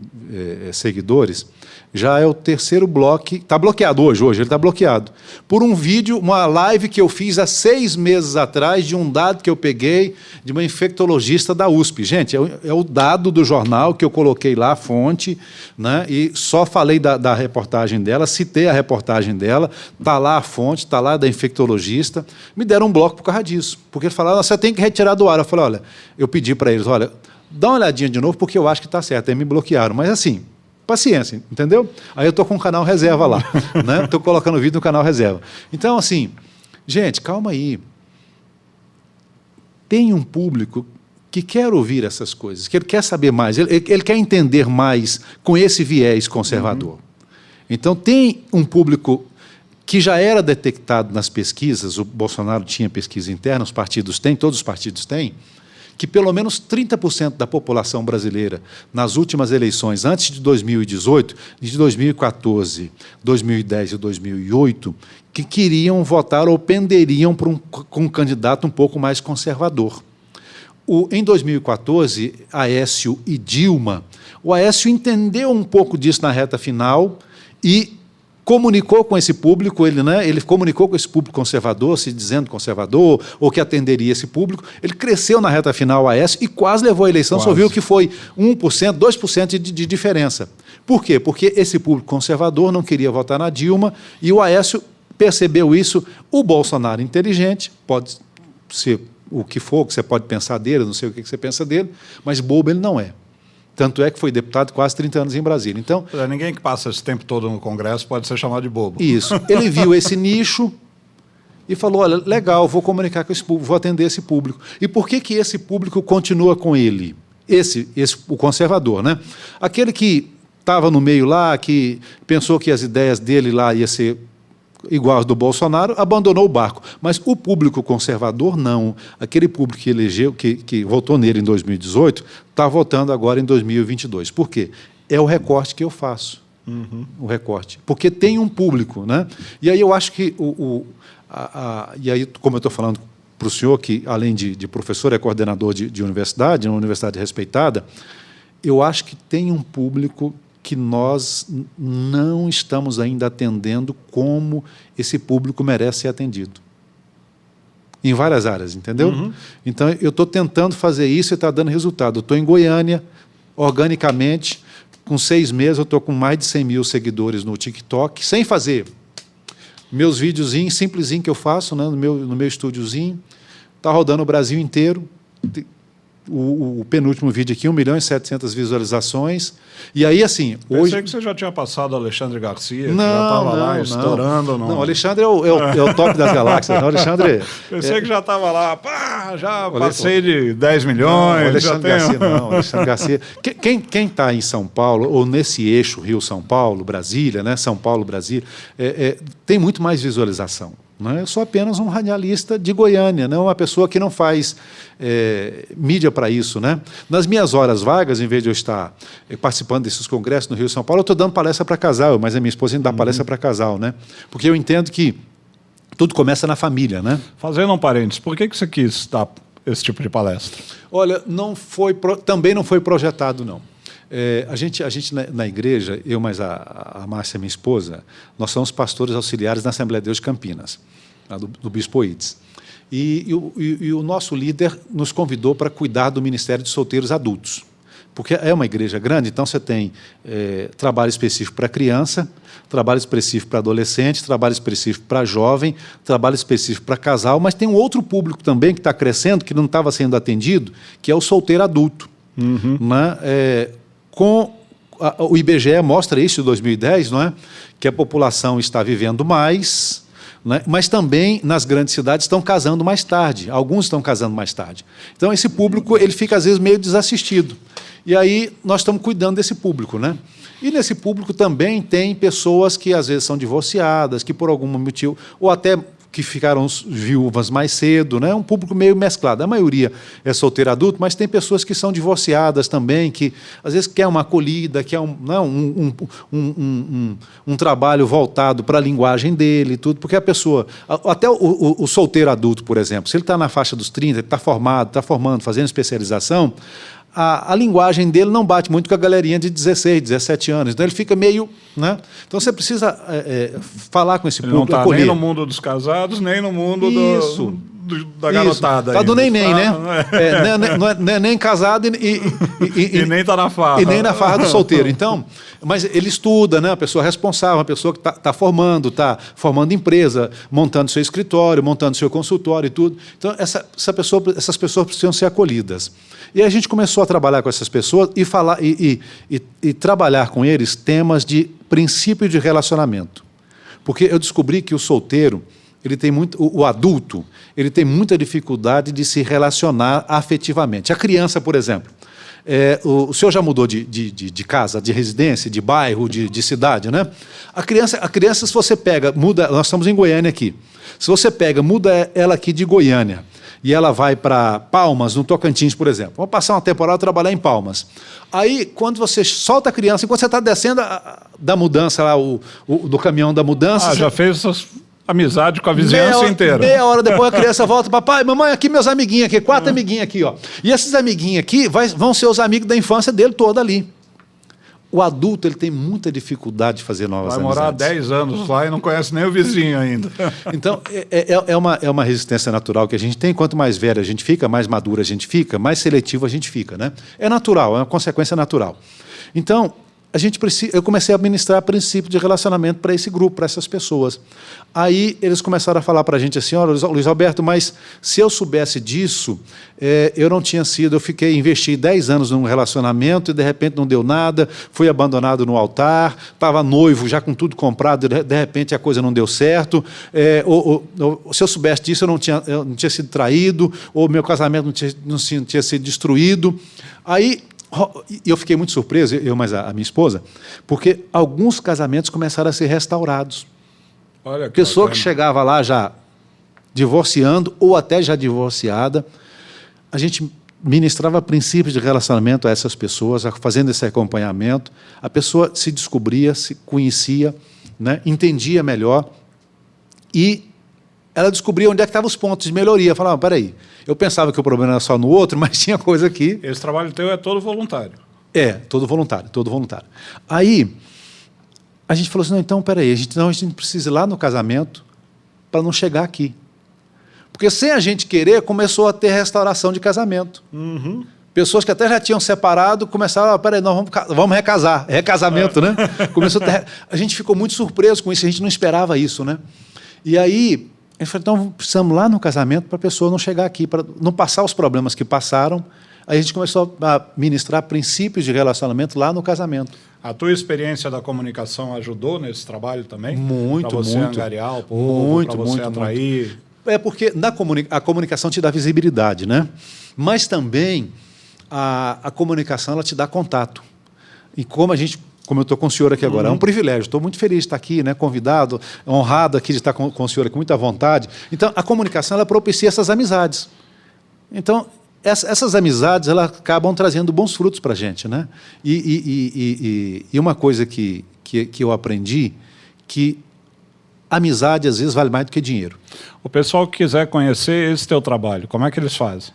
seguidores. Já é o terceiro bloco, está bloqueado hoje ele está bloqueado, por um vídeo, uma live que eu fiz há 6 meses atrás, de um dado que eu peguei de uma infectologista da USP. Gente, é o dado do jornal que eu coloquei lá, a fonte, né, e só falei da reportagem dela, citei a reportagem dela, está lá a fonte, está lá da infectologista, me deram um bloco por causa disso, porque eles falaram, você tem que retirar do ar. Eu falei, olha, eu pedi para eles, olha, dá uma olhadinha de novo, porque eu acho que está certo, aí me bloquearam, mas assim, paciência, entendeu? Aí eu estou com um canal reserva lá, né? Estou colocando vídeo no canal reserva. Então, assim, gente, calma aí. Tem um público que quer ouvir essas coisas, que ele quer saber mais, ele quer entender mais com esse viés conservador. Então, tem um público que já era detectado nas pesquisas, o Bolsonaro tinha pesquisa interna, os partidos têm, todos os partidos têm, que pelo menos 30% da população brasileira, nas últimas eleições, antes de 2018, de 2014, 2010 e 2008, que queriam votar ou penderiam para um candidato um pouco mais conservador. Em 2014, Aécio e Dilma, o Aécio entendeu um pouco disso na reta final e comunicou com esse público, ele comunicou com esse público conservador, se dizendo conservador, ou que atenderia esse público. Ele cresceu na reta final, o Aécio, e quase levou a eleição, só viu que foi 1%, 2% de diferença. Por quê? Porque esse público conservador não queria votar na Dilma, e o Aécio percebeu isso. O Bolsonaro inteligente, pode ser o que for, que você pode pensar dele, não sei o que você pensa dele, mas bobo ele não é. Tanto é que foi deputado quase 30 anos em Brasília. Então, ninguém que passa esse tempo todo no Congresso pode ser chamado de bobo. Isso. Ele viu esse nicho e falou, olha, legal, vou comunicar com esse público, vou atender esse público. E por que esse público continua com ele? O conservador, né? Aquele que estava no meio lá, que pensou que as ideias dele lá iam ser igual às do Bolsonaro, abandonou o barco. Mas o público conservador, não. Aquele público que elegeu, que votou nele em 2018, está votando agora em 2022. Por quê? É o recorte que eu faço. O recorte. Porque tem um público, né? E aí eu acho que e aí, como eu estou falando para o senhor, que além de professor, é coordenador de universidade, uma universidade respeitada, eu acho que tem um público que nós não estamos ainda atendendo como esse público merece ser atendido. Em várias áreas, entendeu? Então, eu estou tentando fazer isso e está dando resultado. Eu estou em Goiânia, organicamente, com 6 meses, eu estou com mais de 100 mil seguidores no TikTok, sem fazer meus videozinhos, simplesinho que eu faço, né, no meu estúdiozinho, está rodando o Brasil inteiro. O penúltimo vídeo aqui, 1.700.000 visualizações. E aí, assim... Pensei que você já tinha passado o Alexandre Garcia, que já estava lá estourando. Não, o Alexandre é o top das galáxias. Não, Alexandre... Pensei que já estava lá, já passei de 10 milhões. Não, Alexandre Garcia não, Alexandre Garcia... Quem está em São Paulo, ou nesse eixo Rio-São Paulo, Brasília, né, São Paulo-Brasília, tem muito mais visualização. Eu sou apenas um radialista de Goiânia, não uma pessoa que não faz mídia para isso, né? Nas minhas horas vagas, em vez de eu estar participando desses congressos no Rio e São Paulo, eu estou dando palestra para casal, mas a minha esposa ainda dá palestra para casal, né? Porque eu entendo que tudo começa na família, né? Fazendo um parênteses, por que você quis dar esse tipo de palestra? Olha, também não foi projetado, não. A gente na igreja, eu mais a Márcia, minha esposa, nós somos pastores auxiliares na Assembleia de Deus de Campinas, do Bispo Ides. E o nosso líder nos convidou para cuidar do Ministério de Solteiros Adultos, porque é uma igreja grande, então você tem trabalho específico para criança, trabalho específico para adolescente, trabalho específico para jovem, trabalho específico para casal, mas tem um outro público também que está crescendo, que não estava sendo atendido, que é o solteiro adulto. Né? O IBGE mostra isso em 2010, não é? Que a população está vivendo mais, né? Mas também nas grandes cidades estão casando mais tarde, alguns estão casando mais tarde. Então esse público ele fica às vezes meio desassistido. E aí nós estamos cuidando desse público, né? E nesse público também tem pessoas que às vezes são divorciadas, que por algum motivo, ou até que ficaram viúvas mais cedo, né? Um público meio mesclado. A maioria é solteiro adulto, mas tem pessoas que são divorciadas também, que às vezes quer uma acolhida, quer um trabalho voltado para a linguagem dele e tudo, porque a pessoa, até o solteiro adulto, por exemplo, se ele está na faixa dos 30, ele está formado, está formando, fazendo especialização, a linguagem dele não bate muito com a galerinha de 16, 17 anos. Então, ele fica meio... Né? Então, você precisa falar com esse público. Ele não está nem no mundo dos casados, nem no mundo da garotada. Está do neném, né? Não é nem casado e nem está na farra. E nem na farra do solteiro. Então, mas ele estuda, né? Uma pessoa responsável, uma pessoa que está formando empresa, montando seu escritório, montando seu consultório e tudo. Então, essas pessoas precisam ser acolhidas. E a gente começou a trabalhar com essas pessoas e falar e trabalhar com eles temas de princípio de relacionamento. Porque eu descobri que o solteiro, ele tem o adulto, ele tem muita dificuldade de se relacionar afetivamente. A criança, por exemplo, o senhor já mudou de casa, de residência, de bairro, de cidade, né? A criança, se você pega, nós estamos em Goiânia aqui, se você muda ela aqui de Goiânia, e ela vai para Palmas, no Tocantins, por exemplo. Vamos passar uma temporada trabalhar em Palmas. Aí, quando você solta a criança, enquanto você está descendo da mudança, lá, do caminhão da mudança... já fez essas amizade com a vizinhança inteira. Meia hora depois a criança volta, papai, mamãe, aqui meus amiguinhos aqui, 4 amiguinhos aqui, ó. E esses amiguinhos aqui vão ser os amigos da infância dele todo ali. O adulto, ele tem muita dificuldade de fazer novas amizades. Vai morar 10 anos lá e não conhece nem o vizinho ainda. Então, é uma resistência natural que a gente tem. Quanto mais velho a gente fica, mais madura a gente fica, mais seletivo a gente fica, né? É natural, é uma consequência natural. Então, eu comecei a ministrar princípio de relacionamento para esse grupo, para essas pessoas. Aí eles começaram a falar para a gente assim, olha, Luiz Alberto, mas se eu soubesse disso, eu não tinha sido, investi 10 anos num relacionamento e de repente não deu nada, fui abandonado no altar, estava noivo, já com tudo comprado, de repente a coisa não deu certo, se eu soubesse disso, eu não tinha sido traído, ou meu casamento não tinha sido destruído. Aí, eu fiquei muito surpreso, mas a minha esposa, porque alguns casamentos começaram a ser restaurados. Olha que pessoa bacana. Que chegava lá já divorciando ou até já divorciada, a gente ministrava princípios de relacionamento a essas pessoas, fazendo esse acompanhamento, a pessoa se descobria, se conhecia, né, entendia melhor e ela descobria onde é que estavam os pontos de melhoria. Falava, peraí, eu pensava que o problema era só no outro, mas tinha coisa aqui. Esse trabalho teu é todo voluntário. Todo voluntário, todo voluntário. Aí, a gente falou assim, não, então, peraí, a gente precisa ir lá no casamento para não chegar aqui. Porque sem a gente querer, começou a ter restauração de casamento. Uhum. Pessoas que até já tinham separado, começaram, peraí, nós vamos recasar. Recasamento, né? A gente ficou muito surpreso com isso, a gente não esperava isso, né? E aí, a gente falou, então precisamos lá no casamento para a pessoa não chegar aqui, para não passar os problemas que passaram. Aí a gente começou a ministrar princípios de relacionamento lá no casamento. A tua experiência da comunicação ajudou nesse trabalho também? Muito, para você angariar o povo, para você atrair? Porque a comunicação te dá visibilidade, né? Mas também a comunicação ela te dá contato. E como eu estou com o senhor aqui agora, é um privilégio, estou muito feliz de estar aqui, né, convidado, honrado aqui de estar com o senhor aqui, com muita vontade. Então, a comunicação ela propicia essas amizades. Então, essas amizades elas acabam trazendo bons frutos para a gente, né? E uma coisa que eu aprendi, que amizade às vezes vale mais do que dinheiro. O pessoal que quiser conhecer esse teu trabalho, como é que eles fazem?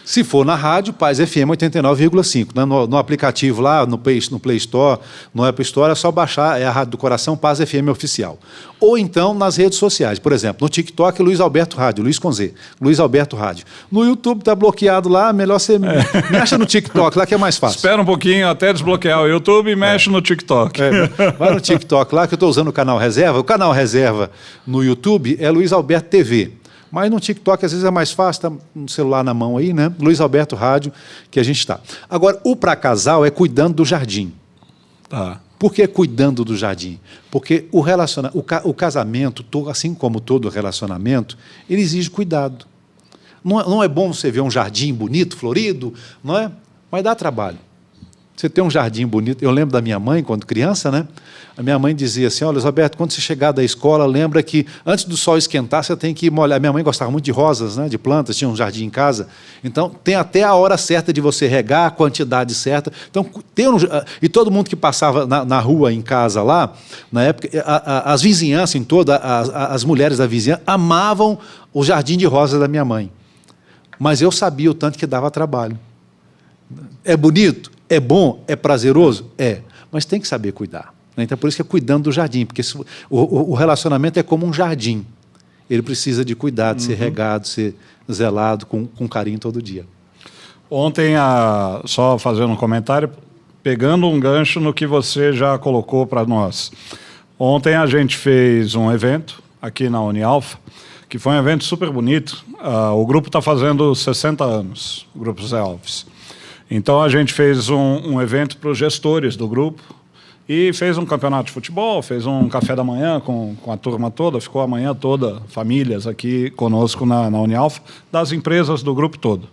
Se for na rádio, Paz FM 89,5. Né? No aplicativo lá, no Play Store, no Apple Store, é só baixar, é a Rádio do Coração, Paz FM Oficial. Ou então nas redes sociais. Por exemplo, no TikTok, Luiz Alberto Rádio, Luiz com Z, Luiz Alberto Rádio. No YouTube está bloqueado lá, melhor você mexa no TikTok, lá que é mais fácil. Espera um pouquinho até desbloquear o YouTube e mexe no TikTok. Vai no TikTok lá, que eu estou usando o canal Reserva. O canal Reserva no YouTube é Luiz Alberto TV. Mas no TikTok, às vezes, é mais fácil, está no celular na mão aí, né? Luiz Alberto Rádio, que a gente está. Agora, o Pra Casal é cuidando do jardim. Tá. Por que cuidando do jardim? Porque o casamento, assim como todo relacionamento, ele exige cuidado. Não é bom você ver um jardim bonito, florido, não é? Mas dá trabalho. Você tem um jardim bonito. Eu lembro da minha mãe, quando criança, né? A minha mãe dizia assim, olha, Roberto, quando você chegar da escola, lembra que antes do sol esquentar, você tem que molhar. Minha mãe gostava muito de rosas, né? De plantas, tinha um jardim em casa. Então, tem até a hora certa de você regar, a quantidade certa. Então, e todo mundo que passava na rua, em casa lá, na época, as vizinhanças em toda, as mulheres da vizinhança amavam o jardim de rosas da minha mãe. Mas eu sabia o tanto que dava trabalho. É bonito? É bom? É prazeroso? É. Mas tem que saber cuidar. Então, por isso que é cuidando do jardim, porque o relacionamento é como um jardim. Ele precisa de cuidado, de ser regado, de ser zelado com carinho todo dia. Ontem, só fazendo um comentário, pegando um gancho no que você já colocou para nós. Ontem a gente fez um evento aqui na Unialfa, que foi um evento super bonito. O grupo está fazendo 60 anos, o Grupo Zé Alves. Então, a gente fez um evento para os gestores do grupo e fez um campeonato de futebol, fez um café da manhã com a turma toda, ficou a manhã toda, famílias aqui conosco na Unialfa, das empresas do grupo todo.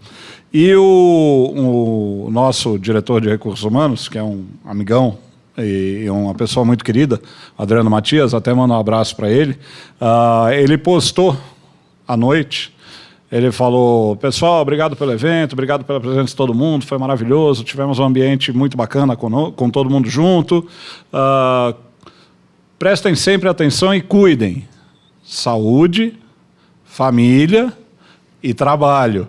E o nosso diretor de recursos humanos, que é um amigão e uma pessoa muito querida, Adriano Matias, até mando um abraço para ele, ele postou à noite. Ele falou, pessoal, obrigado pelo evento, obrigado pela presença de todo mundo, foi maravilhoso, tivemos um ambiente muito bacana com todo mundo junto. Prestem sempre atenção e cuidem. Saúde, família e trabalho.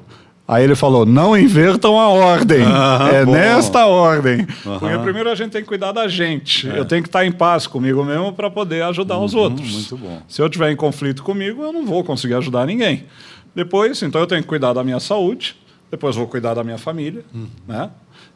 Aí ele falou, não invertam a ordem, bom. Nesta ordem. Porque primeiro a gente tem que cuidar da gente. Eu tenho que estar em paz comigo mesmo para poder ajudar os outros. Muito bom. Se eu estiver em conflito comigo, eu não vou conseguir ajudar ninguém. Depois, então, eu tenho que cuidar da minha saúde, depois vou cuidar da minha família, né?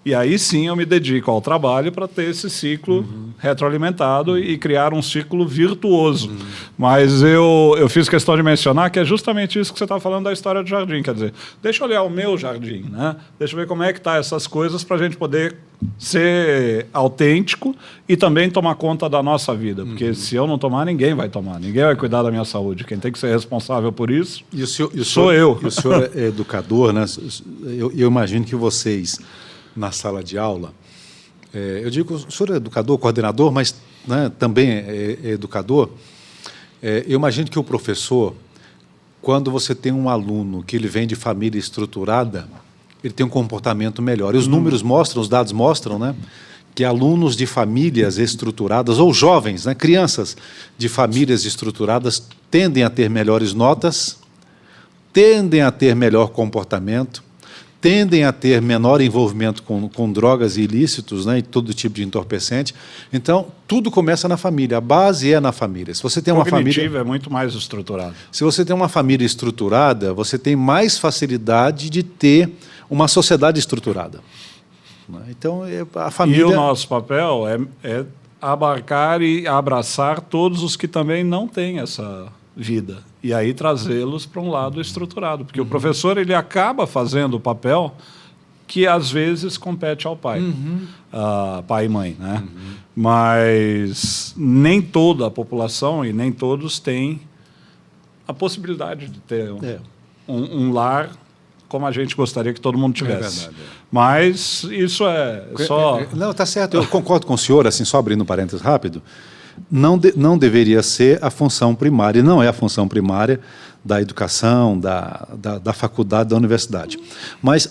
E aí sim eu me dedico ao trabalho para ter esse ciclo retroalimentado e criar um ciclo virtuoso. Mas eu fiz questão de mencionar que é justamente isso que você está falando da história do jardim. Quer dizer, deixa eu olhar o meu jardim, né? Deixa eu ver como é que tá essas coisas para a gente poder ser autêntico e também tomar conta da nossa vida. Porque se eu não tomar, ninguém vai tomar. Ninguém vai cuidar da minha saúde. Quem tem que ser responsável por isso sou eu. E o senhor é educador, né? Eu imagino que vocês, na sala de aula, eu digo que o senhor é educador, coordenador, mas né, também é educador. Eu imagino que o professor, quando você tem um aluno que ele vem de família estruturada, ele tem um comportamento melhor. E os números mostram, os dados mostram, né, que alunos de famílias estruturadas, ou jovens, né, crianças de famílias estruturadas, tendem a ter melhores notas, tendem a ter melhor comportamento, tendem a ter menor envolvimento com drogas e ilícitos, né, e todo tipo de entorpecente. Então, tudo começa na família, a base é na família. Se você tem uma família, é muito mais estruturado. Se você tem uma família estruturada, você tem mais facilidade de ter uma sociedade estruturada. Então, a família... E o nosso papel é abarcar e abraçar todos os que também não têm essa vida. E aí trazê-los para um lado estruturado. Porque o professor ele acaba fazendo o papel que, às vezes, compete ao pai. Pai e mãe. Né? Mas nem toda a população e nem todos têm a possibilidade de ter um lar como a gente gostaria que todo mundo tivesse. É verdade. Mas isso é só... Não, está certo. Eu concordo com o senhor, assim, só abrindo um parênteses rápido. Não deveria ser a função primária, não é a função primária da educação, da faculdade, da universidade. Mas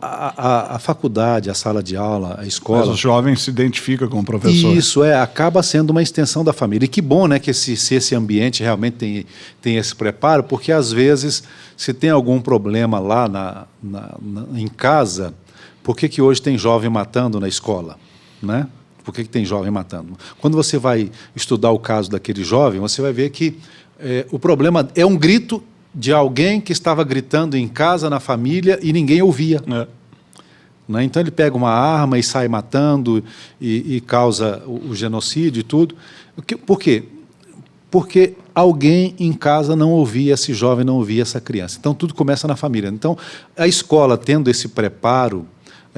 a faculdade, a sala de aula, a escola... Mas os jovens se identificam com o professor. Isso, acaba sendo uma extensão da família. E que bom, né, que esse ambiente realmente tem esse preparo, porque, às vezes, se tem algum problema lá em casa, por que hoje tem jovem matando na escola, né? Por que tem jovem matando? Quando você vai estudar o caso daquele jovem, você vai ver que o problema é um grito de alguém que estava gritando em casa, na família, e ninguém ouvia. Né? Então, ele pega uma arma e sai matando e causa o genocídio e tudo. Por quê? Porque alguém em casa não ouvia esse jovem, não ouvia essa criança. Então, tudo começa na família. Então, a escola, tendo esse preparo,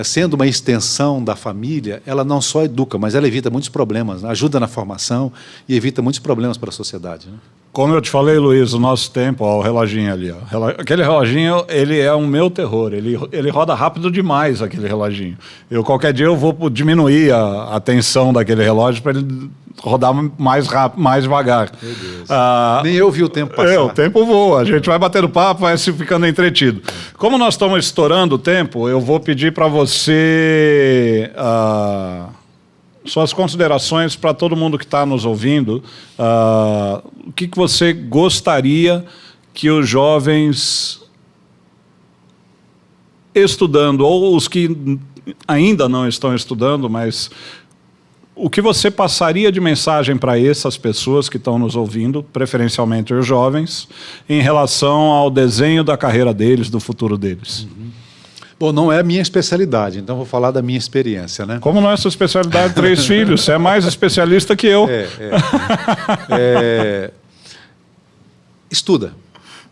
sendo uma extensão da família, ela não só educa, mas ela evita muitos problemas, né? Ajuda na formação e evita muitos problemas para a sociedade. Né? Como eu te falei, Luiz, o nosso tempo, ó, o reloginho ali. Ó. Aquele reloginho, ele é o meu terror. Ele roda rápido demais, aquele reloginho. Qualquer dia eu vou diminuir a tensão daquele relógio para ele rodar mais rápido, mais devagar. Meu Deus. Nem eu vi o tempo passar. O tempo voa. A gente vai batendo papo, vai se ficando entretido. Como nós estamos estourando o tempo, eu vou pedir para você... suas considerações para todo mundo que está nos ouvindo. O que você gostaria que os jovens estudando, ou os que ainda não estão estudando, mas o que você passaria de mensagem para essas pessoas que estão nos ouvindo, preferencialmente os jovens, em relação ao desenho da carreira deles, do futuro deles? Bom, não é a minha especialidade, então vou falar da minha experiência, né? Como não é sua especialidade, 3 filhos? Você é mais especialista que eu. Estuda,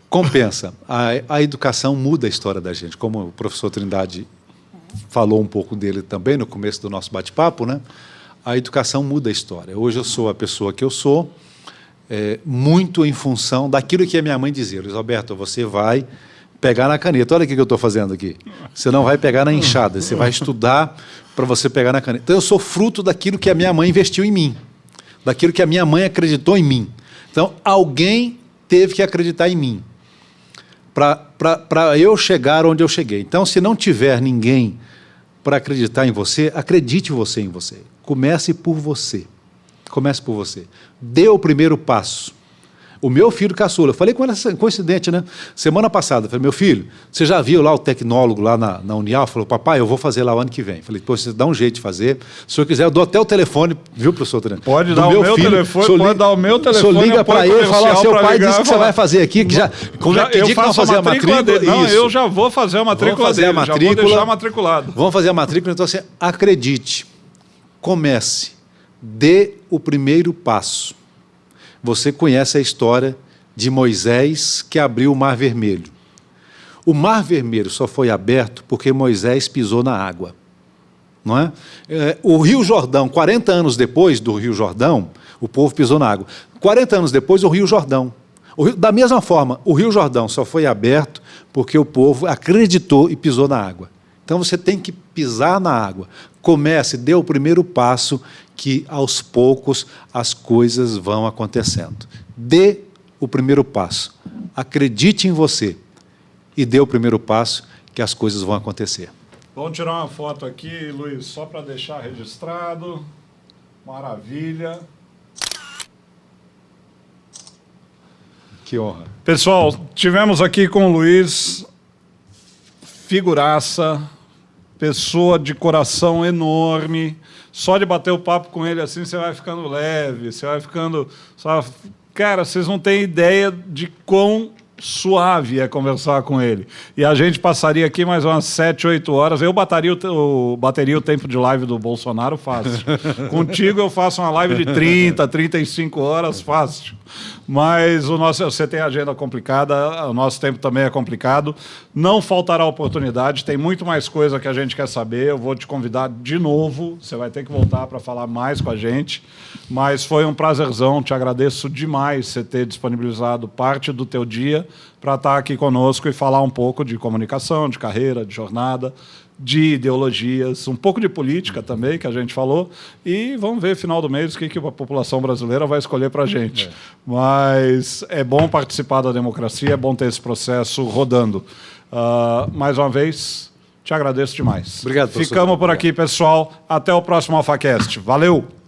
compensa. A educação muda a história da gente, como o professor Trindade falou um pouco dele também no começo do nosso bate-papo, né? A educação muda a história. Hoje eu sou a pessoa que eu sou, muito em função daquilo que a minha mãe dizia. Luiz Alberto, você vai pegar na caneta. Olha o que eu estou fazendo aqui. Você não vai pegar na enxada, você vai estudar para você pegar na caneta. Então, eu sou fruto daquilo que a minha mãe investiu em mim, daquilo que a minha mãe acreditou em mim. Então, alguém teve que acreditar em mim para eu chegar onde eu cheguei. Então, se não tiver ninguém para acreditar em você, acredite você em você. Comece por você. Comece por você. Dê o primeiro passo. O meu filho caçula, eu falei com ele, coincidente, né? Semana passada, eu falei, meu filho, você já viu lá o tecnólogo lá na Unial? Falou, papai, eu vou fazer lá o ano que vem. Falei, pô, você dá um jeito de fazer. Se o senhor quiser, eu dou até o telefone, viu, professor Trindade? Pode dar o meu telefone, pode dar o meu telefone. O senhor liga para ele e fala, seu pai disse que você vai fazer aqui, que já... Como é que dia que nós fazer a matrícula? Não, eu já vou fazer a matrícula dele, já vou deixar matriculado. Vamos fazer a matrícula, então assim, acredite, comece, dê o primeiro passo. Você conhece a história de Moisés que abriu o Mar Vermelho. O Mar Vermelho só foi aberto porque Moisés pisou na água. Não é? O Rio Jordão, 40 anos depois do Rio Jordão, o povo pisou na água. 40 anos depois, o Rio Jordão. Da mesma forma, o Rio Jordão só foi aberto porque o povo acreditou e pisou na água. Então você tem que pisar na água. Comece, dê o primeiro passo, que aos poucos as coisas vão acontecendo. Dê o primeiro passo. Acredite em você e dê o primeiro passo, que as coisas vão acontecer. Vamos tirar uma foto aqui, Luiz, só para deixar registrado. Maravilha. Que honra. Pessoal, tivemos aqui com o Luiz, figuraça, pessoa de coração enorme. Só de bater o papo com ele assim, você vai ficando leve, você vai ficando... Cara, vocês não têm ideia de quão suave é conversar com ele. E a gente passaria aqui mais umas 7, 8 horas. Eu bateria o tempo de live do Bolsonaro fácil. Contigo eu faço uma live de 30, 35 horas fácil. Mas você tem agenda complicada, o nosso tempo também é complicado. Não faltará oportunidade, tem muito mais coisa que a gente quer saber. Eu vou te convidar de novo, você vai ter que voltar para falar mais com a gente. Mas foi um prazerzão, te agradeço demais você ter disponibilizado parte do teu dia para estar aqui conosco e falar um pouco de comunicação, de carreira, de jornada, de ideologias, um pouco de política também, que a gente falou, e vamos ver, final do mês, o que a população brasileira vai escolher para a gente. Mas é bom participar da democracia, é bom ter esse processo rodando. Mais uma vez, te agradeço demais. Obrigado, professor. Ficamos por aqui, pessoal. Até o próximo AlphaCast. Valeu!